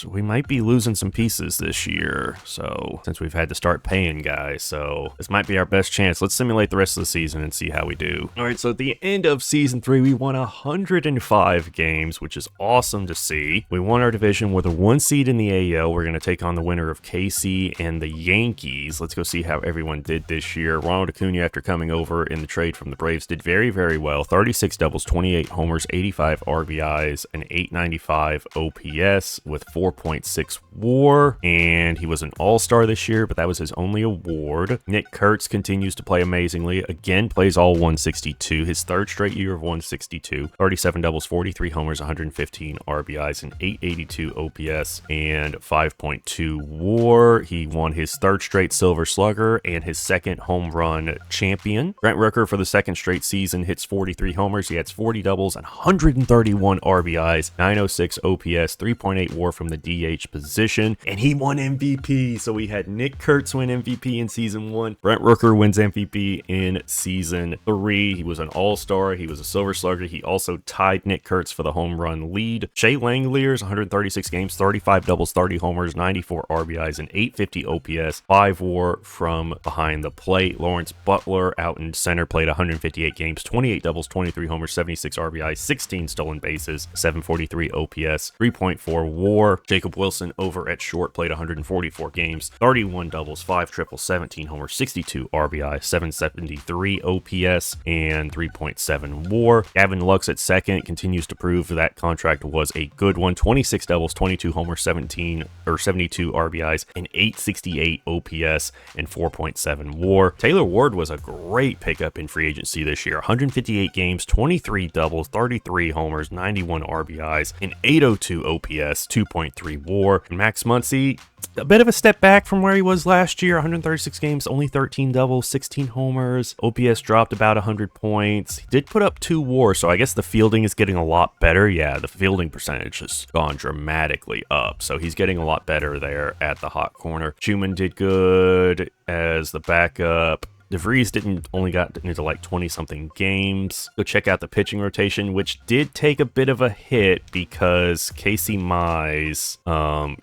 we might be losing some pieces this year. So, since we've had to start paying guys, so this might be our best chance. Let's simulate the rest of the season and see how we do. All right, so at the end of season 3, we won 105 games, which is awesome to see. We won our division with a 1 seed in the AL. We're going to take on the winner of KC and the Yankees. Let's go see how everyone did this year. Ronald Acuna, after coming over in the trade from the Braves, did very, very well. 36 doubles, 28 homers, 85 RBIs, and 895 OPS with 4.6 WAR. And he was an all-star this year, but that was his only award. Nick Kurtz continues to play amazingly. Again, plays all 162. His 3rd straight year of 162. 37 doubles, 43 homers, 115 RBIs, and 882 OPS, and 5.2 WAR. He won his 3rd straight Silver Slugger and his 2nd home run champion. Brent Rooker, for the 2nd straight season, hits 43 homers. He has 40 doubles and 131 RBIs, 906 OPS, 3.8 WAR from the DH position, and he won MVP. So we had Nick Kurtz win MVP in season 1. Brent Rooker wins MVP in season 3. He was an all-star. He was a Silver Slugger. He also tied Nick Kurtz for the home run lead. Shea Langeliers, 136 games, 35 doubles, 30 homers, 94 RBIs, and 850 OPS, 5 WAR from behind the plate. Lawrence Butler out in center played 158 games, 28 doubles, 23 homers, 76 RBIs, 16 stolen bases, 743 OPS, 3.4 WAR. Jacob Wilson over at short played 144 games, 31 doubles, 5 triples, 17 homers, 62 RBI, 773 OPS, and 3.7 WAR. Gavin Lux at second continues to prove that contract was a good one. 26 doubles, 22 homers, 72 RBIs, and 868 OPS and 4.7 WAR. Taylor Ward was a great pickup in free agency this year. 158 games, 23 doubles, 33 homers, 91 RBIs, and 802 OPS, 2.3 WAR. And Max Muncy, a bit of a step back from where he was last year. 136 games, only 13 doubles, 16 homers. OPS dropped about 100 points. He did put up 2 WAR, so I guess the fielding is getting a lot better. Yeah, the fielding percentage has gone dramatically up, so he's getting a lot better there at the hot corner. Schumann did good as the backup. DeVries only got into like 20-something games. Go check out the pitching rotation, which did take a bit of a hit because Casey Mize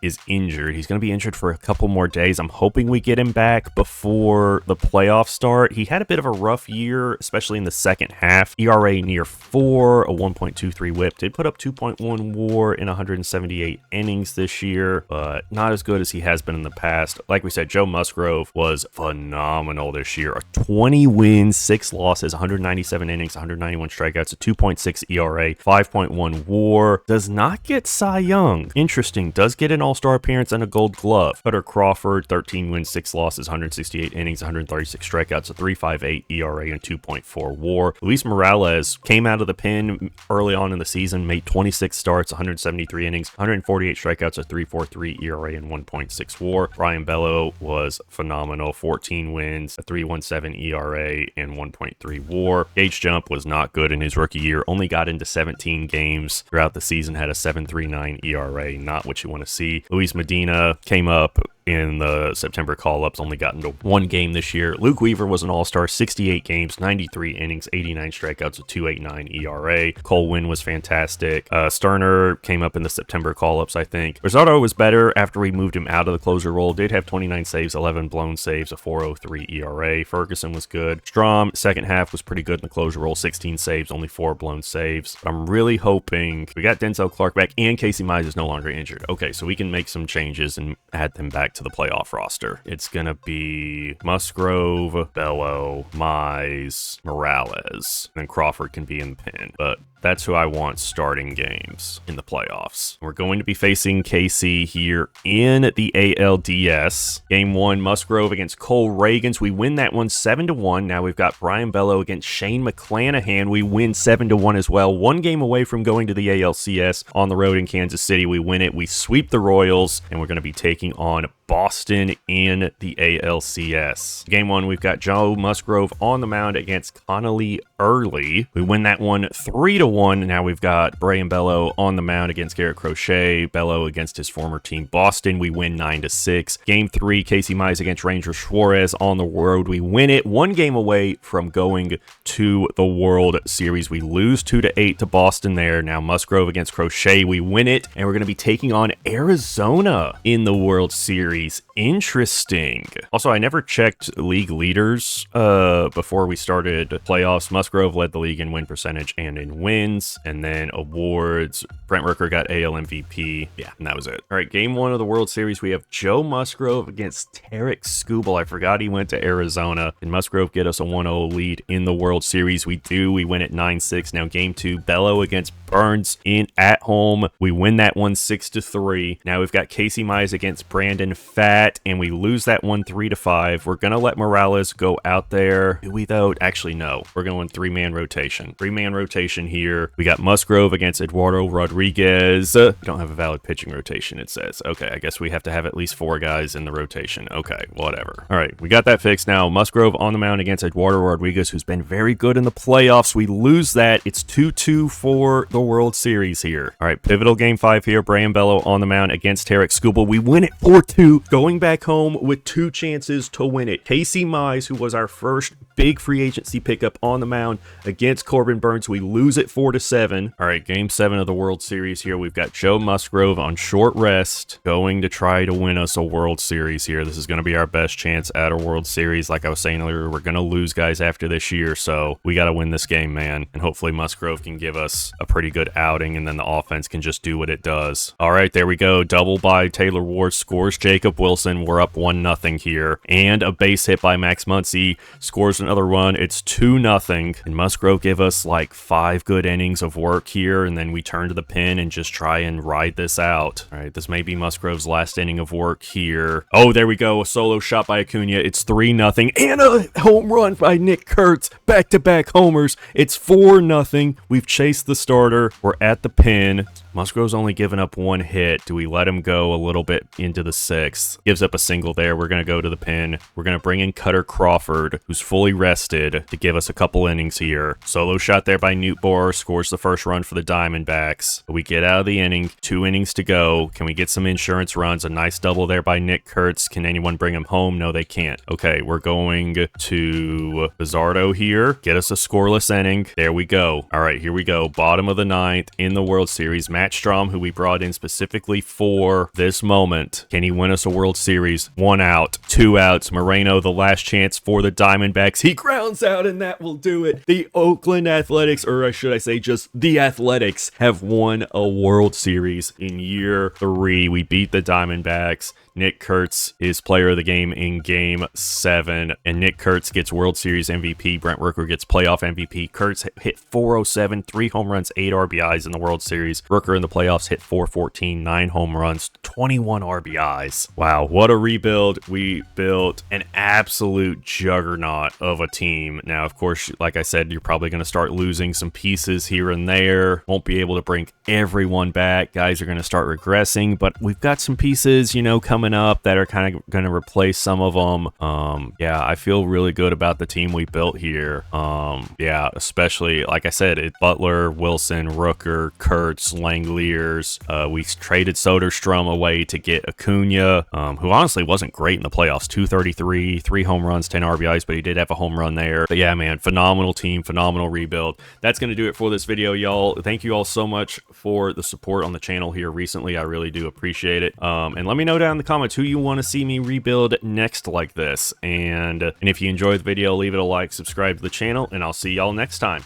is injured. He's going to be injured for a couple more days. I'm hoping we get him back before the playoffs start. He had a bit of a rough year, especially in the second half. ERA near 4, a 1.23 whip. Did put up 2.1 WAR in 178 innings this year, but not as good as he has been in the past. Like we said, Joe Musgrove was phenomenal this year. 20 wins, 6 losses, 197 innings, 191 strikeouts, a 2.6 ERA, 5.1 WAR. Does not get Cy Young. Interesting. Does get an all-star appearance and a gold glove. Cutter Crawford, 13 wins, 6 losses, 168 innings, 136 strikeouts, a 3.58 ERA, and 2.4 WAR. Luis Morales came out of the pen early on in the season, made 26 starts, 173 innings, 148 strikeouts, a 3.43 ERA, and 1.6 WAR. Brian Bello was phenomenal. 14 wins, a 3.17 ERA, and 1.3 WAR. Gage Jump was not good in his rookie year. Only got into 17 games throughout the season, had a 7.39 ERA. Not what you want to see. Luis Medina came up in the September call-ups, only got into 1 game this year. Luke Weaver was an all-star, 68 games, 93 innings, 89 strikeouts, a 2.89 ERA. Cole Winn was fantastic. Sterner came up in the September call-ups, I think. Rosado was better after we moved him out of the closer role. Did have 29 saves, 11 blown saves, a 4.03 ERA. Ferguson was good. Strom, second half, was pretty good in the closer role, 16 saves, only 4 blown saves. But I'm really hoping we got Denzel Clark back and Casey Mize is no longer injured. Okay, so we can make some changes and add them back to the playoff roster. It's gonna be Musgrove, Bello, Mize, Morales, and then Crawford can be in the pen. But that's who I want starting games in the playoffs. We're going to be facing KC here in the ALDS. Game 1, Musgrove against Cole Reagans. We win that one 7-1. Now we've got Brian Bello against Shane McClanahan. We win 7-1 as well. 1 game away from going to the ALCS on the road in Kansas City. We win it. We sweep the Royals, and we're going to be taking on Boston in the ALCS. Game 1, we've got Joe Musgrove on the mound against Connolly Early. We win that one 3-1. 1, now we've got Bray and Bello on the mound against Garrett Crochet. Bello against his former team Boston. We win 9-6. Game 3, Casey Mize against Ranger Suarez on the road. We win it. 1 game away from going to the World Series. We lose 2-8 to Boston there. Now Musgrove against Crochet. We win it, and we're going to be taking on Arizona in the World Series. Interesting. Also, I never checked league leaders before we started playoffs. Musgrove led the league in win percentage and in wins, and then awards. Brent Rooker got AL MVP. Yeah, and that was it. All right, game 1 of the World Series, we have Joe Musgrove against Tarek Skubal. I forgot he went to Arizona. Can Musgrove get us a 1-0 lead in the World Series? We do. We win at 9-6. Now game 2, Bello against Burns at home. We win that one 6-3. Now we've got Casey Mize against Brandon Pfaadt, and we lose that one 3-5. We're gonna let Morales go out there. Do we though? Actually, no. We're going 3-man rotation. 3-man rotation here. We got Musgrove against Eduardo Rodriguez. We don't have a valid pitching rotation, it says. Okay, I guess we have to have at least 4 guys in the rotation. Okay, whatever. All right, we got that fixed now. Musgrove on the mound against Eduardo Rodriguez, who's been very good in the playoffs. We lose that. It's 2-2 for the World Series here. All right, pivotal game 5 here. Bray and Bello on the mound against Tarek Skubal. We win it 4-2, going back home with 2 chances to win it. Casey Mize, who was our first big free agency pickup, on the mound against Corbin Burns. We lose it 4-7. All right, game 7 of the World Series here. We've got Joe Musgrove on short rest, going to try to win us a World Series here. This is going to be our best chance at a World Series. Like I was saying earlier, we're going to lose guys after this year, so we got to win this game, man. And hopefully Musgrove can give us a pretty good outing, and then the offense can just do what it does. All right, there we go. Double by Taylor Ward, scores Jacob Wilson. We're up 1-0 here. And a base hit by Max Muncy, scores another run. It's 2-0. And Musgrove give us like 5 good innings of work here, and then we turn to the pen and just try and ride this out. All right, this may be Musgrove's last inning of work here. Oh, there we go. A solo shot by Acuna. It's 3-0. And a home run by Nick Kurtz. Back-to-back homers. It's 4-0. We've chased the starter. We're at the pen. Musgrove's only given up 1 hit. Do we let him go a little bit into the 6th? Gives up a single there. We're going to go to the pen. We're going to bring in Cutter Crawford, who's fully rested, to give us a couple innings here. Solo shot there by Newt Bohr, scores the first run for the Diamondbacks. We get out of the inning. 2 innings to go. Can we get some insurance runs? A nice double there by Nick Kurtz. Can anyone bring him home? No, they can't. Okay, we're going to Bizardo here. Get us a scoreless inning. There we go. All right, here we go. Bottom of the 9th in the World Series. Matt Strom, who we brought in specifically for this moment. Can he win us a World Series? 1 out, 2 outs. Moreno, the last chance for the Diamondbacks. He grounds out, and that will do it. The Oakland Athletics, or should I say just the Athletics, have won a World Series in year 3. We beat the Diamondbacks. Nick Kurtz is player of the game in game 7, and Nick Kurtz gets World Series MVP. Brent Rooker gets playoff MVP. Kurtz hit 407, 3 home runs, 8 RBIs in the World Series. Rooker in the playoffs hit 414, 9 home runs, 21 RBIs. Wow, what a rebuild. We built an absolute juggernaut of a team. Now, of course, like I said, you're probably going to start losing some pieces here and there. Won't be able to bring everyone back. Guys are going to start regressing, but we've got some pieces, you know, coming up that are kind of going to replace some of them. Yeah, I feel really good about the team we built here. Yeah, especially, like I said, Butler, Wilson, Rooker, Kurtz, Langoliers. We traded Soderstrom away to get Acuna, who honestly wasn't great in the playoffs. 233, 3 home runs, 10 RBIs, but he did have a home run there. But yeah, man, phenomenal team, phenomenal rebuild. That's going to do it for this video, y'all. Thank you all so much for the support on the channel here recently. I really do appreciate it. And let me know down in the comments who you want to see me rebuild next like this. And if you enjoyed the video, leave it a like, subscribe to the channel, and I'll see y'all next time.